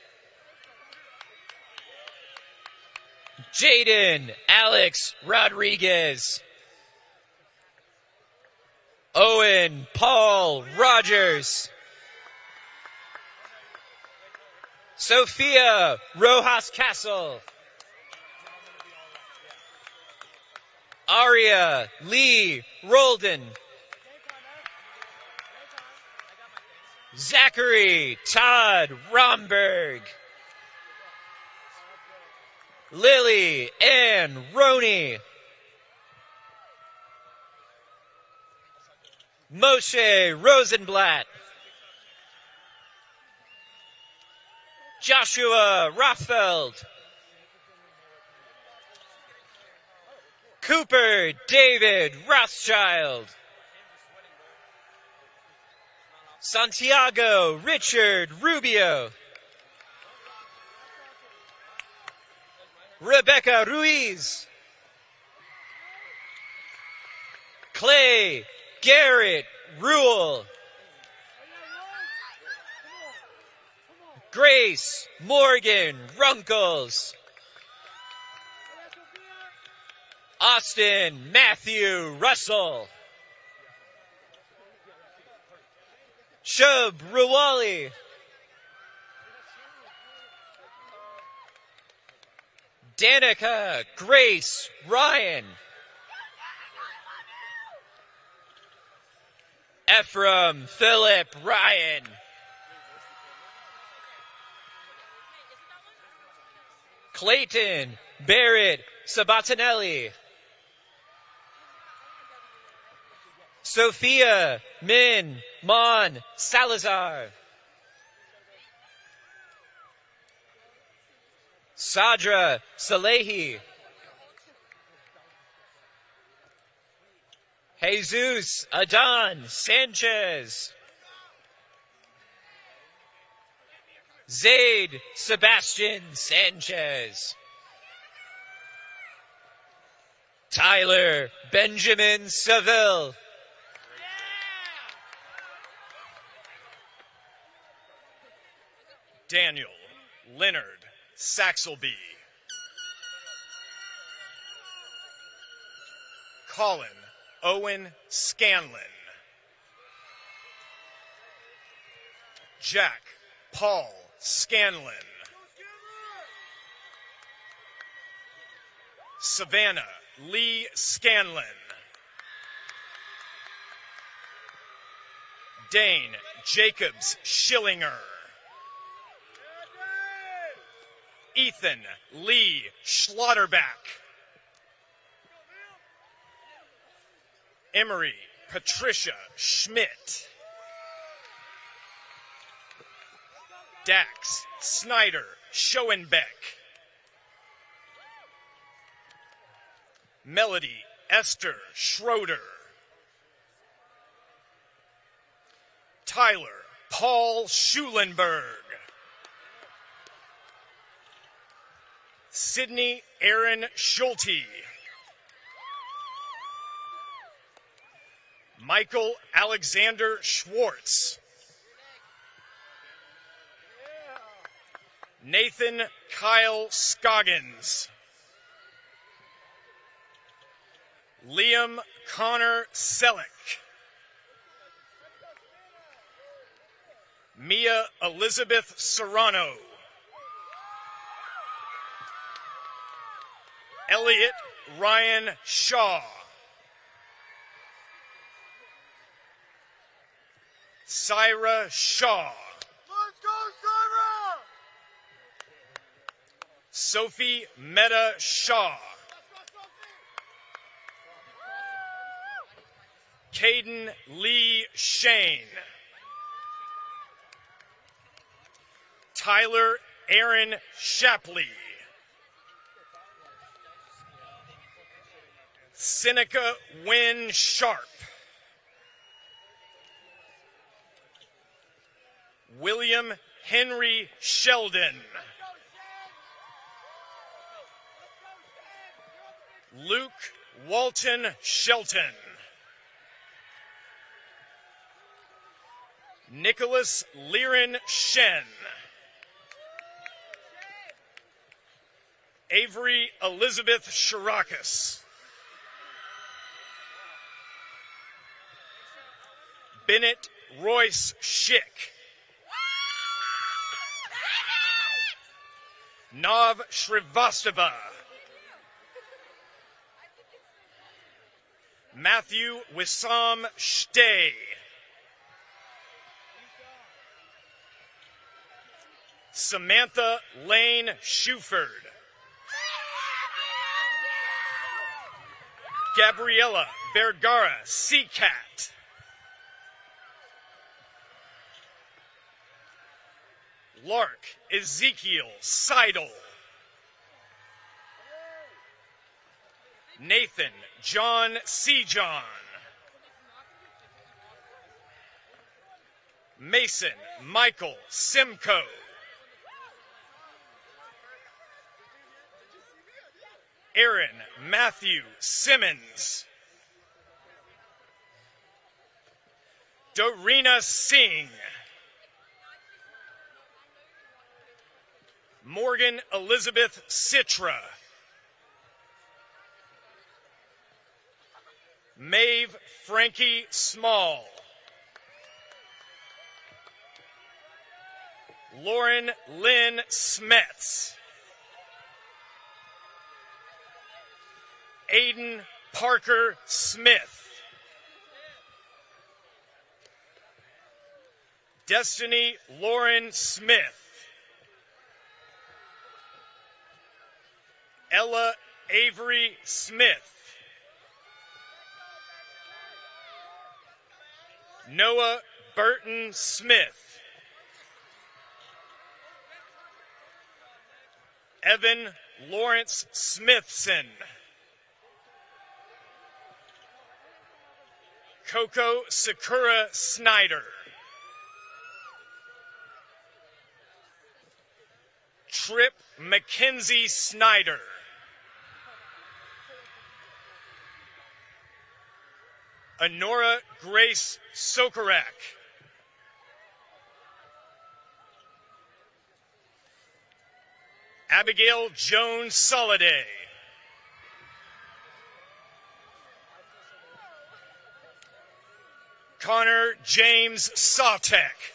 Jaden Alex Rodriguez. Owen Paul Rogers. Sophia Rojas Castle. Aria Lee Roldan. Zachary Todd Romberg. Lily Ann Roney. Moshe Rosenblatt. Joshua Rothfeld. Cooper David Rothschild. Santiago Richard Rubio. Rebecca Ruiz. Clay Garrett Rule. Grace Morgan Runkles. Austin Matthew Russell. Shub Rawali. Danica Grace Ryan. Ephraim Philip Ryan. Clayton Barrett Sabatinelli. Sophia Min Mon Salazar. Sadra Salehi. Jesus Adan Sanchez. Zaid Sebastian Sanchez. Tyler Benjamin Seville. Daniel Leonard Saxelby. Colin Owen Scanlon. Jack Paul Scanlon. Savannah Lee Scanlon. Dane Jacobs Schillinger. Ethan Lee Schlotterback. Emery Patricia Schmidt. Dax Snyder Schoenbeck. Melody Esther Schroeder. Tyler Paul Schulenberg. Sydney Aaron Schulte. Michael Alexander Schwartz. Nathan Kyle Scoggins. Liam Connor Selleck. Mia Elizabeth Serrano. Elliot Ryan Shaw. Syra Shaw. Let's go, Syra! Sophie Meta Shaw. Caden Lee Shane. Tyler Aaron Shapley. Seneca Wynn Sharp. William Henry Sheldon. Luke Walton Shelton. Nicholas Liren Shen. Avery Elizabeth Shirakis. Bennett Royce Schick. Nav Shrivastava. Matthew Wissam Shtay. Samantha Lane Shuford. Gabriela Vergara Seacat. Lark Ezekiel Seidel. Nathan John Sejohn. Mason Michael Simcoe. Aaron Matthew Simmons. Dorina Singh. Morgan Elizabeth Citra. Maeve Frankie Small. Lauren Lynn Smets. Aiden Parker Smith. Destiny Lauren Smith. Ella Avery Smith. Noah Burton Smith. Evan Lawrence Smithson. Coco Sakura Snyder. Trip Mackenzie Snyder. Honora Grace Sokorak. Abigail Jones Soliday. Connor James Sawtek.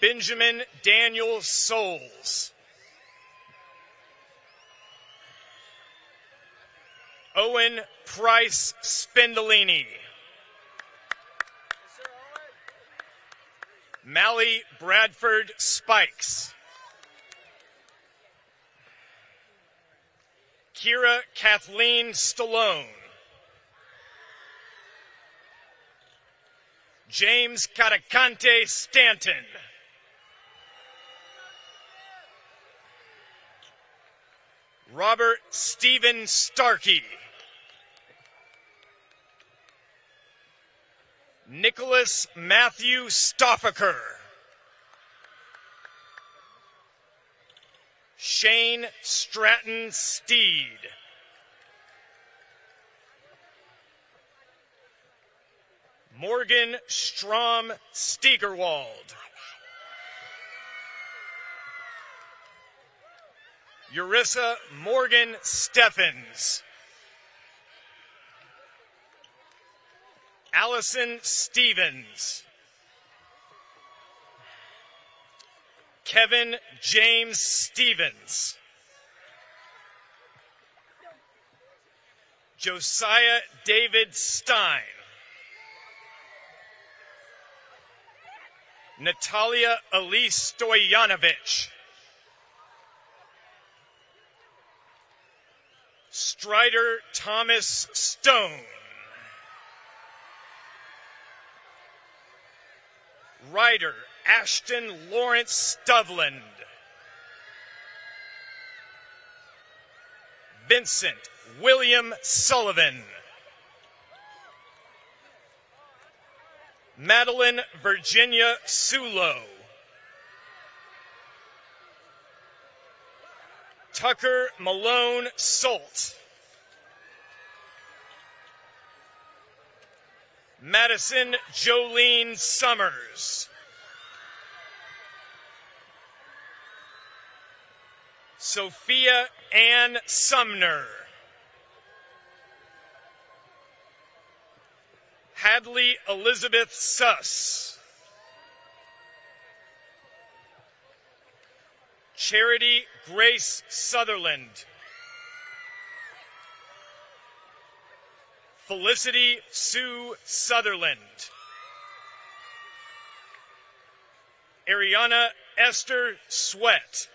Benjamin Daniel Souls. Owen Price Spindolini. Mally Bradford Spikes. Kira Kathleen Stallone. James Catacante Stanton. Robert Stephen Starkey. Nicholas Matthew Stoffaker. Shane Stratton Steed. Morgan Strom Stegerwald. Urissa Morgan Steffens. Allison Stevens. Kevin James Stevens. Josiah David Stein. Natalia Elise Stoyanovich. Strider Thomas Stone. Ryder Ashton Lawrence Stuvland. Vincent William Sullivan. Madeline Virginia Sulo. Tucker Malone Solt. Madison Jolene Summers. Sophia Ann Sumner. Hadley Elizabeth Suss. Charity Grace Sutherland. Felicity Sue Sutherland. Ariana Esther Sweat.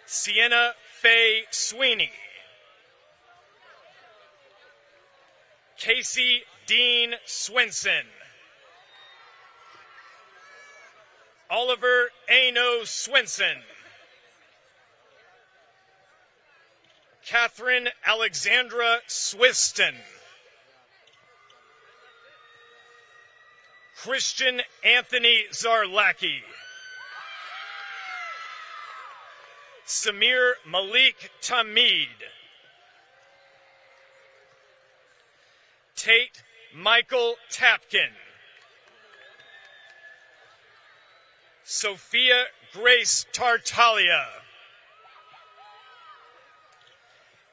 Sienna Faye Sweeney. Casey Dean Swinson. Oliver Aino Swinson. Catherine Alexandra Swiston. Christian Anthony Zarlacki. Samir Malik Tamid. Tate Michael Tapkin. Sophia Grace Tartaglia.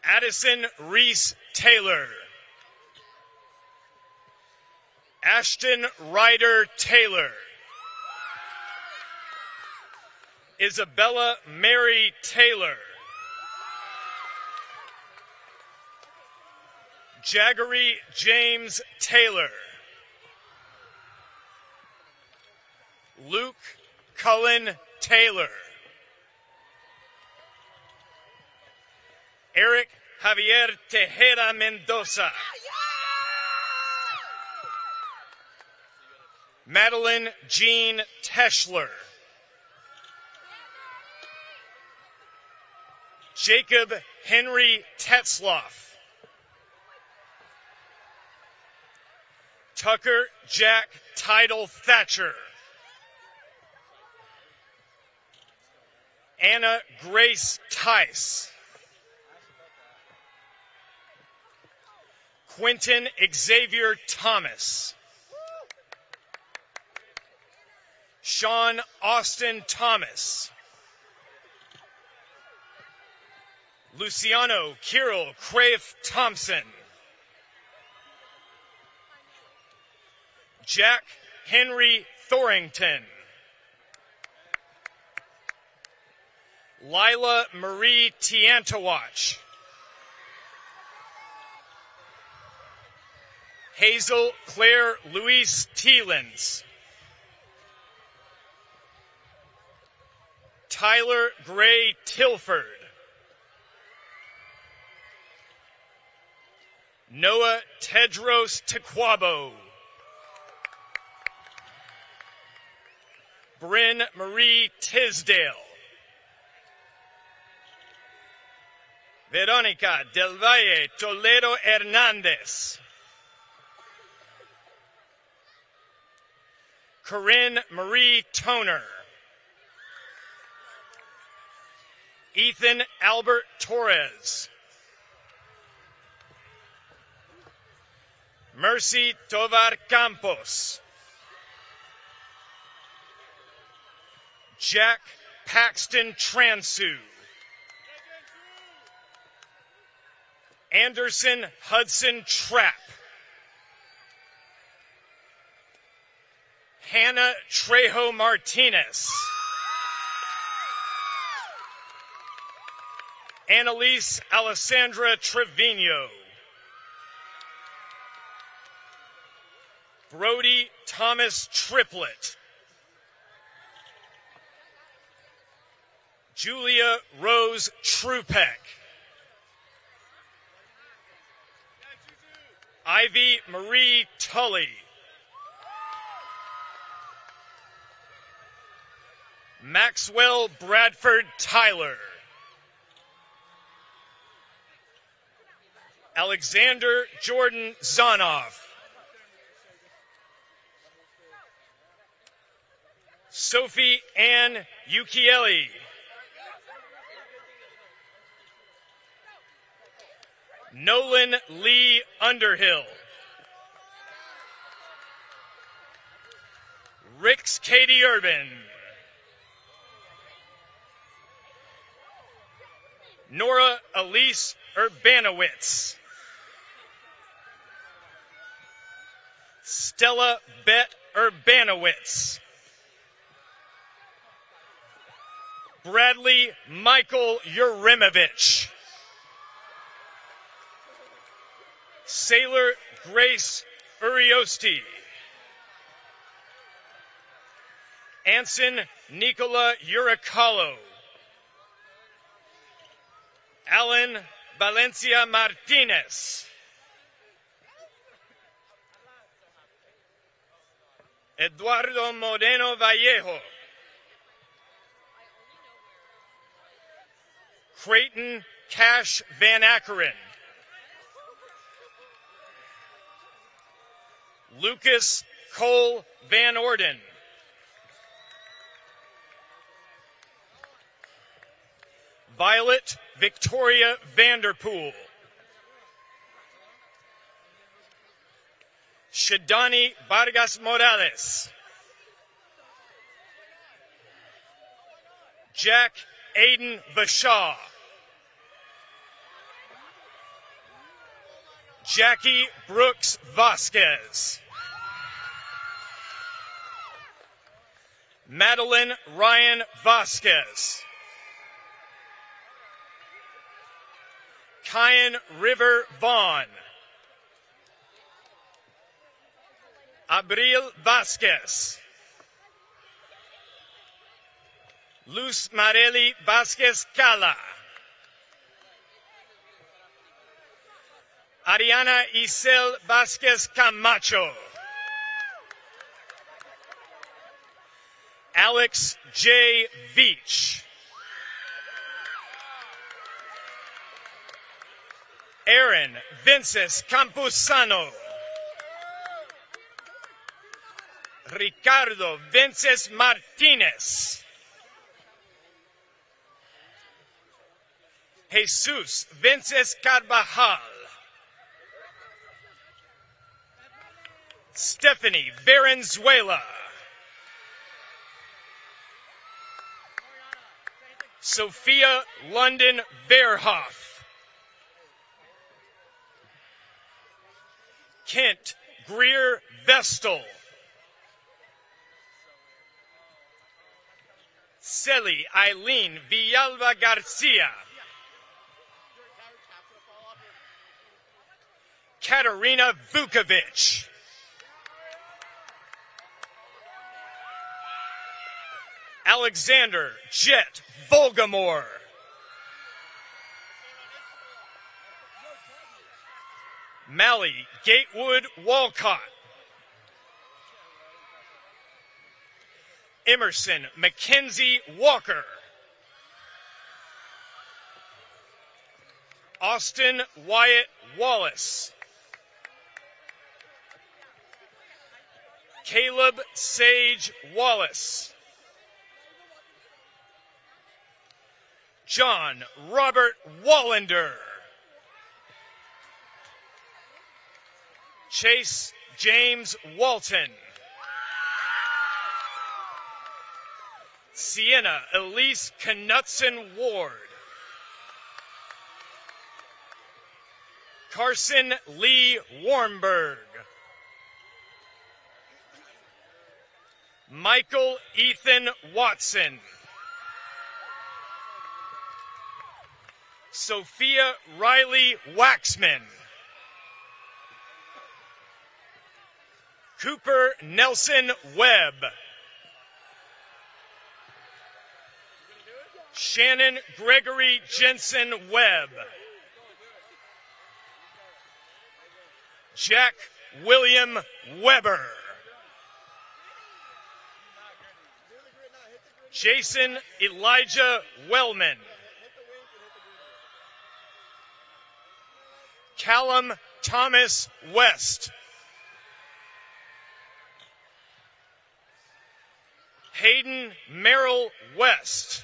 Addison Reese Taylor. Ashton Ryder Taylor. Isabella Mary Taylor. Jaggery James Taylor. Luke Cullen Taylor. Eric Javier Tejeda Mendoza. Madeline Jean Teschler. Jacob Henry Tetzloff. Tucker Jack Tidal Thatcher. Anna Grace Tice. Quentin Xavier Thomas. Sean Austin Thomas. Luciano Kirill Crave Thompson. Jack Henry Thorington. Lila Marie Tiantawatch. Hazel Claire Louise Thielens. Tyler Gray Tilford. Noah Tedros Tequabo. Bryn Marie Tisdale. Veronica Del Valle Toledo Hernandez. Corinne Marie Toner. Ethan Albert Torres. Mercy Tovar Campos. Jack Paxton Transu. Anderson Hudson Trapp. Hannah Trejo Martinez. Annalise Alessandra Trevino. Brody Thomas Triplett. Julia Rose Trupeck. Ivy Marie Tully. Maxwell Bradford Tyler. Alexander Jordan Zonoff. Sophie Ann Ukiele. Nolan Lee Underhill. Rix Katie Urban. Nora Elise Urbanowitz. Stella Bet Urbanowitz. Bradley Michael Yurimovich. Sailor Grace Uriosti. Anson Nicola Uricalo. Alan Valencia Martinez. Eduardo Moreno Vallejo. Creighton Cash Van Ackeren. Lucas Cole Van Orden. Violet Victoria Vanderpool. Shadani Vargas Morales. Jack Aiden Vashaw. Jackie Brooks Vasquez. Madeline Ryan Vasquez. Kyan River Vaughn. Abril Vasquez. Luz Mareli Vasquez Cala. Ariana Isel Vasquez Camacho. Alex J. Veach. Aaron Vinces Campuzano. Ricardo Vinces Martinez. Jesus Vinces Carvajal. Stephanie Valenzuela. Sophia London Verhoff. Kent Greer Vestal. Celi Eileen Villalba Garcia. Katerina Vukovic. Alexander Jet Volgamore. Mally Gatewood Walcott. Emerson Mackenzie Walker. Austin Wyatt Wallace. Caleb Sage Wallace. John Robert Wallander. Chase James Walton. Sienna Elise Knutson Ward. Carson Lee Warmberg. Michael Ethan Watson. Sophia Riley Waxman. Cooper Nelson Webb. Shannon Gregory Jensen Webb. Jack William Weber. Jason Elijah Wellman. Callum Thomas West. Hayden Merrill West.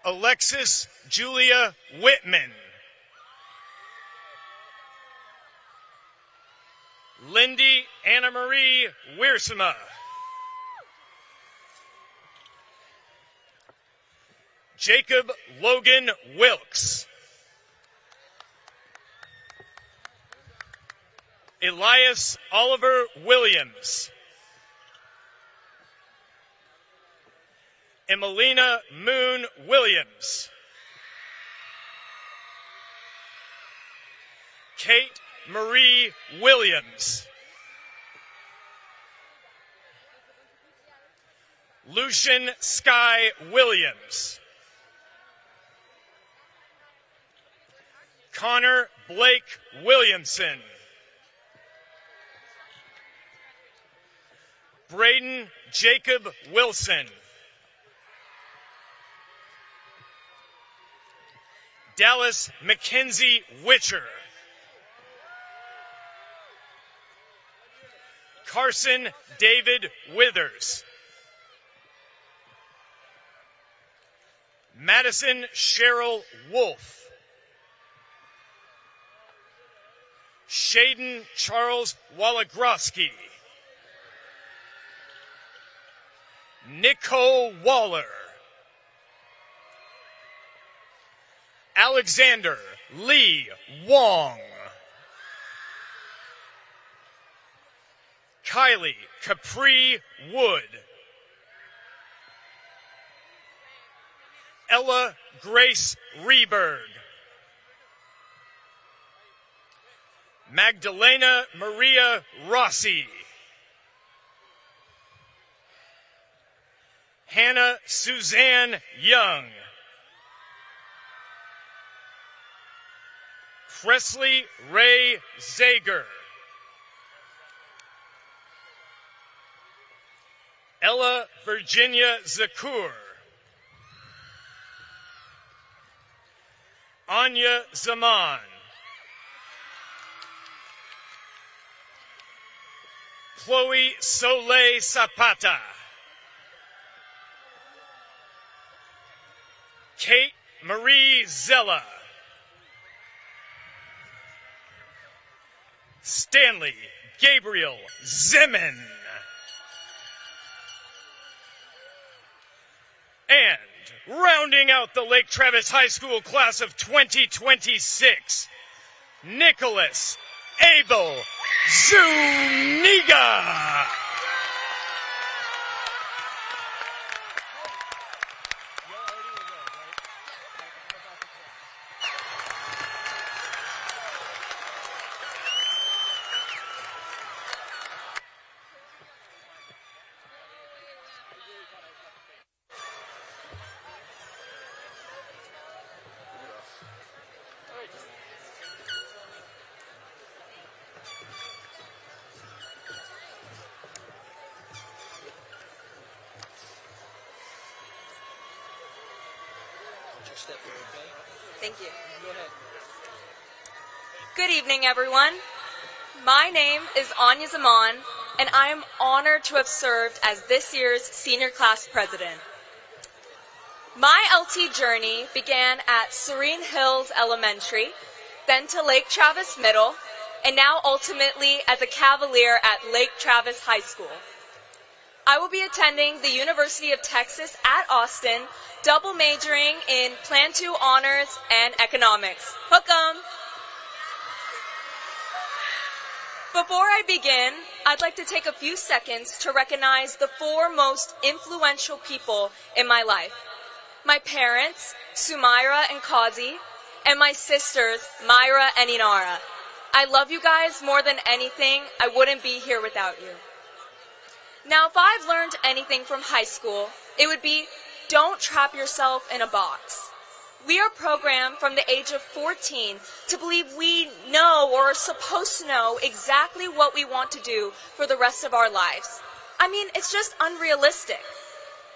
Alexis Julia Whitman. Lindy Anna Marie Wiersma. Jacob Logan Wilkes. Elias Oliver Williams. Emelina Moon Williams. Kate Marie Williams. Lucian Sky Williams. Connor Blake Williamson. Braden Jacob Wilson. Dallas Mackenzie Witcher. Carson David Withers. Madison Cheryl Wolf. Shaden Charles Walagrowski. Nicole Waller. Alexander Lee Wong. Kylie Capri Wood. Ella Grace Reberg. Magdalena Maria Rossi. Hannah Suzanne Young. Presley Ray Zager. Ella Virginia Zakur. Anya Zaman. Chloe Soleil Zapata. Kate Marie Zella. Stanley Gabriel Zeman. And rounding out the Lake Travis High School class of 2026, Nicholas Abel Zuniga. Thank you. Good evening, everyone. My name is Anya Zaman, and I am honored to have served as this year's senior class president. My LT journey began at Serene Hills Elementary, then to Lake Travis Middle, and now ultimately as a Cavalier at Lake Travis High School. I will be attending the University of Texas at Austin, double majoring in Plan 2 Honors and Economics. Hook 'em! Before I begin, I'd like to take a few seconds to recognize the 4 most influential people in my life. My parents, Sumaira and Kazi, and my sisters, Myra and Inara. I love you guys more than anything. I wouldn't be here without you. Now, if I've learned anything from high school, it would be don't trap yourself in a box. We are programmed from the age of 14 to believe we know or are supposed to know exactly what we want to do for the rest of our lives. I mean, it's just unrealistic.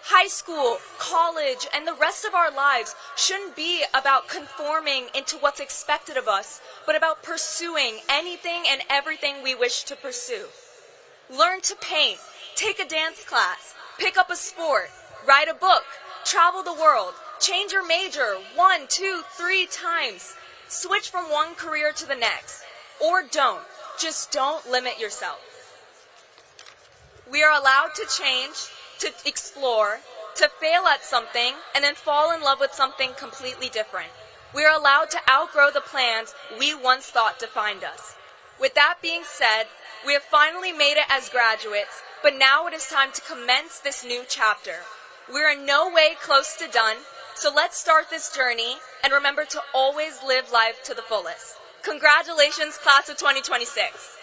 High school, college, and the rest of our lives shouldn't be about conforming into what's expected of us, but about pursuing anything and everything we wish to pursue. Learn to paint, take a dance class, pick up a sport, write a book, travel the world, change your major 1, 2, 3 times, switch from one career to the next, or don't. Just don't limit yourself. We are allowed to change, to explore, to fail at something, and then fall in love with something completely different. We are allowed to outgrow the plans we once thought defined us. With that being said, we have finally made it as graduates, but now it is time to commence this new chapter. We're in no way close to done, so let's start this journey and remember to always live life to the fullest. Congratulations, class of 2026.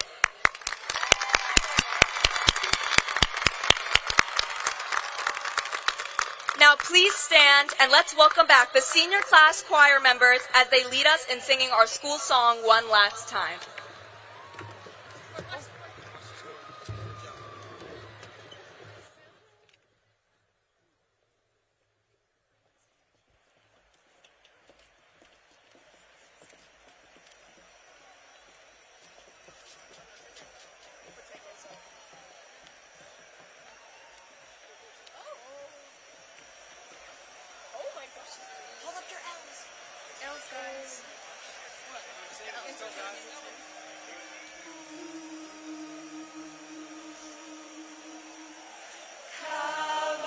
Now please stand and let's welcome back the senior class choir members as they lead us in singing our school song one last time. Hold up your L's. L's, guys.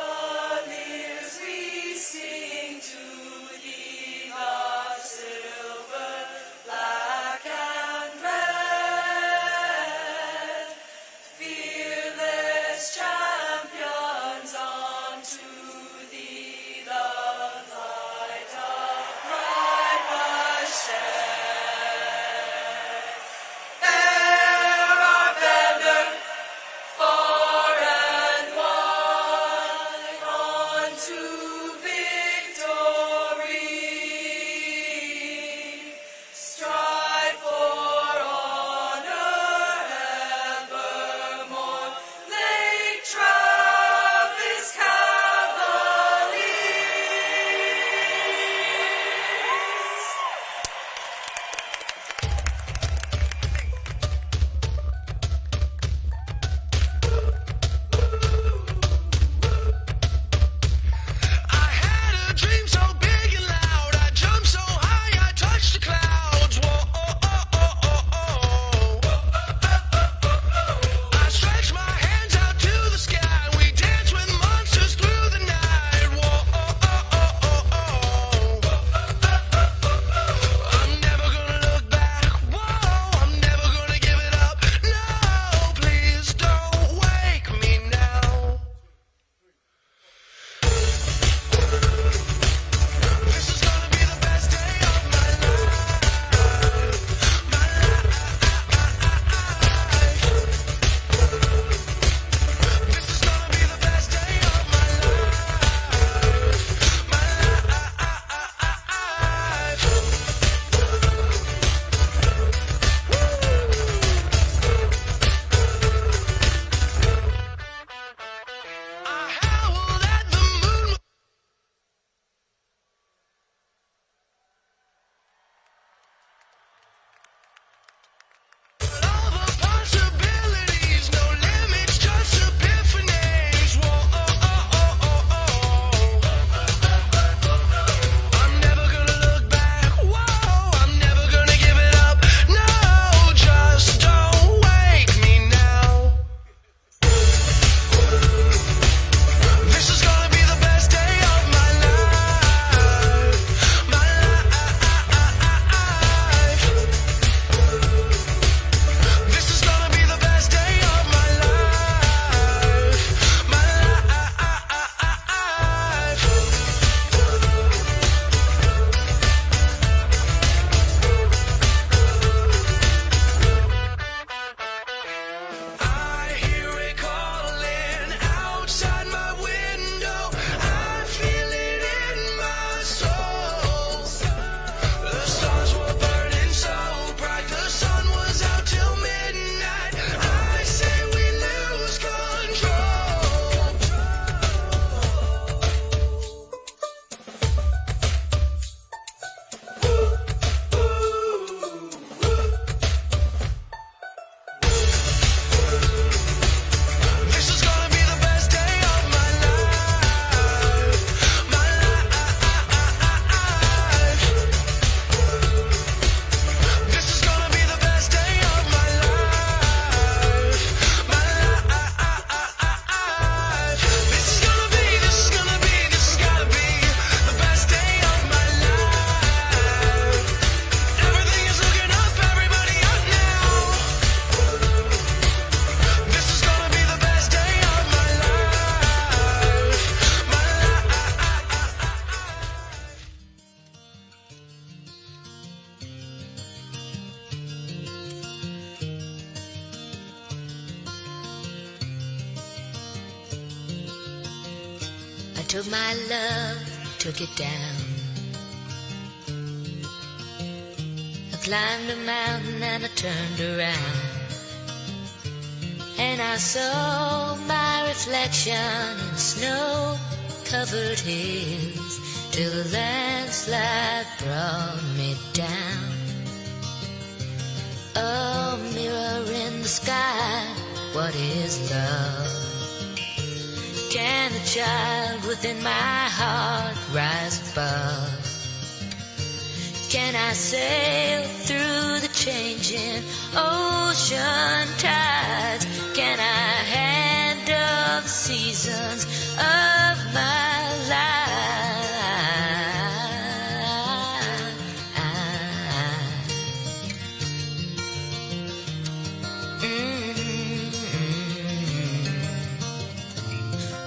Cavaliers, we sing to thee the silver, black and red. Fearless champions, unto thee the light of pride was shed. Ere took my love, took it down. I climbed a mountain and I turned around, and I saw my reflection in snow-covered hills, till the landslide brought me down. A mirror in the sky, what is love? Can the child within my heart rise above? Can I sail through the changing ocean tides? Can I handle the seasons of my life?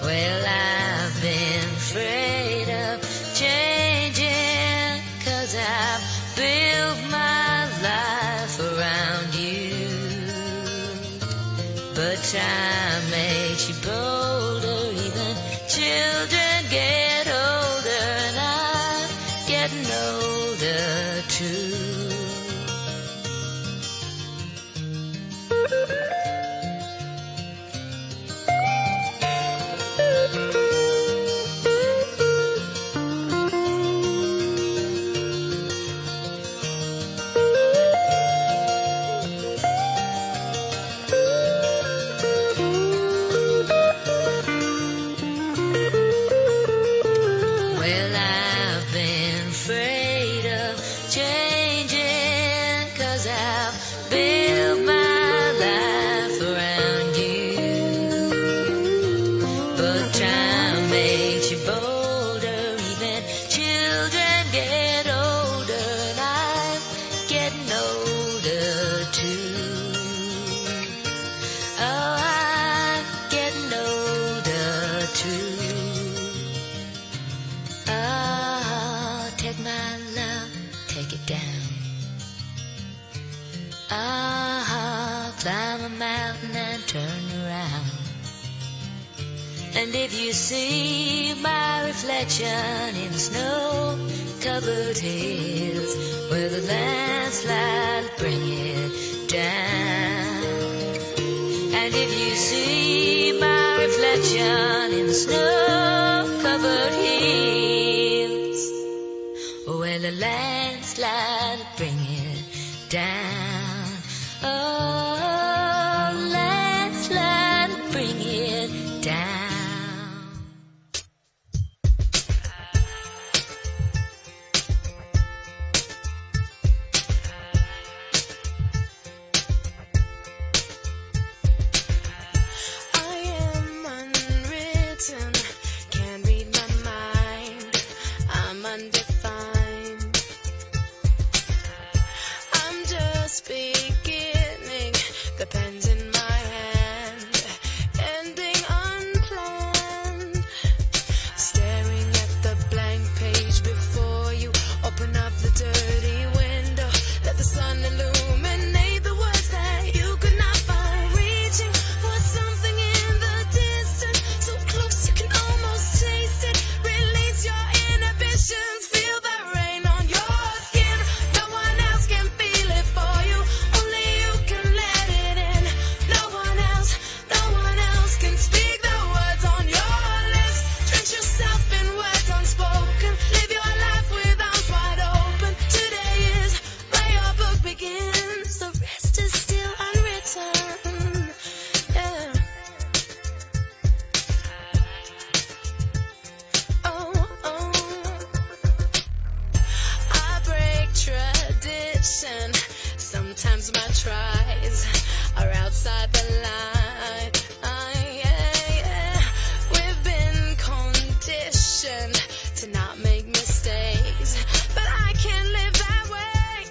Well, I've been afraid of changing, 'cause I've built my life around you. But time makes you bolder, even children get older, and I'm getting older too. And if you see my reflection in snow-covered hills, where the landslide bring it down. And if you see my reflection in the snow-covered hills, where the landslide bring it down. Oh, landslide bring it down. Sometimes my tries are outside the line. We've been conditioned to not make mistakes, but I can't live that way.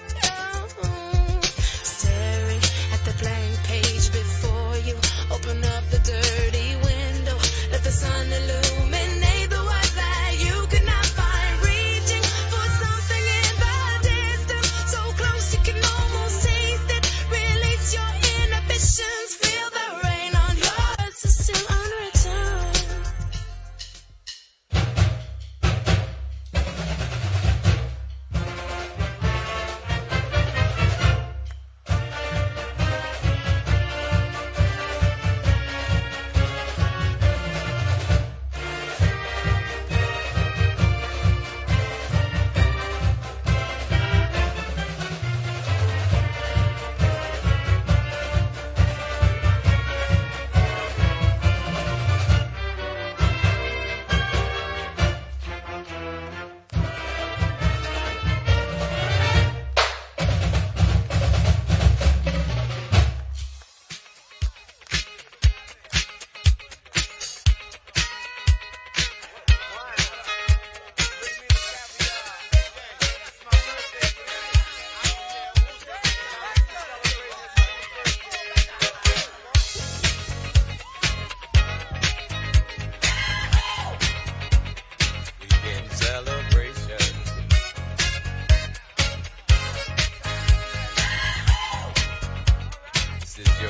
Oh. Staring at the blank page before you, open up the dirty window, let the sun illuminate the words that you could not find. Reaching for something in the distance, so close you can almost taste it. Release your inhibitions, feel the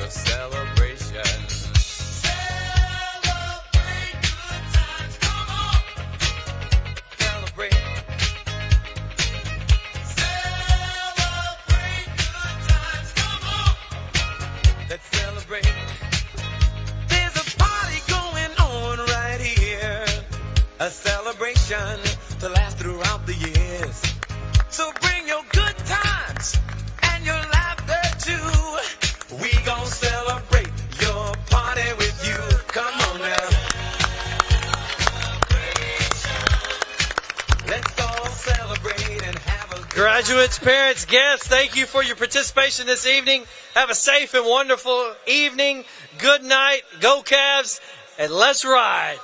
a celebration. Celebrate good times, come on. Celebrate. Celebrate good times, come on. Let's celebrate. There's a party going on right here. A celebration to last throughout the years. So bring your good times and your laughter too. We gon' celebrate your party with you. Come on now. Let's all celebrate and have a good Graduates, parents, guests, thank you for your participation this evening. Have a safe and wonderful evening. Good night. Go Cavs, and let's ride.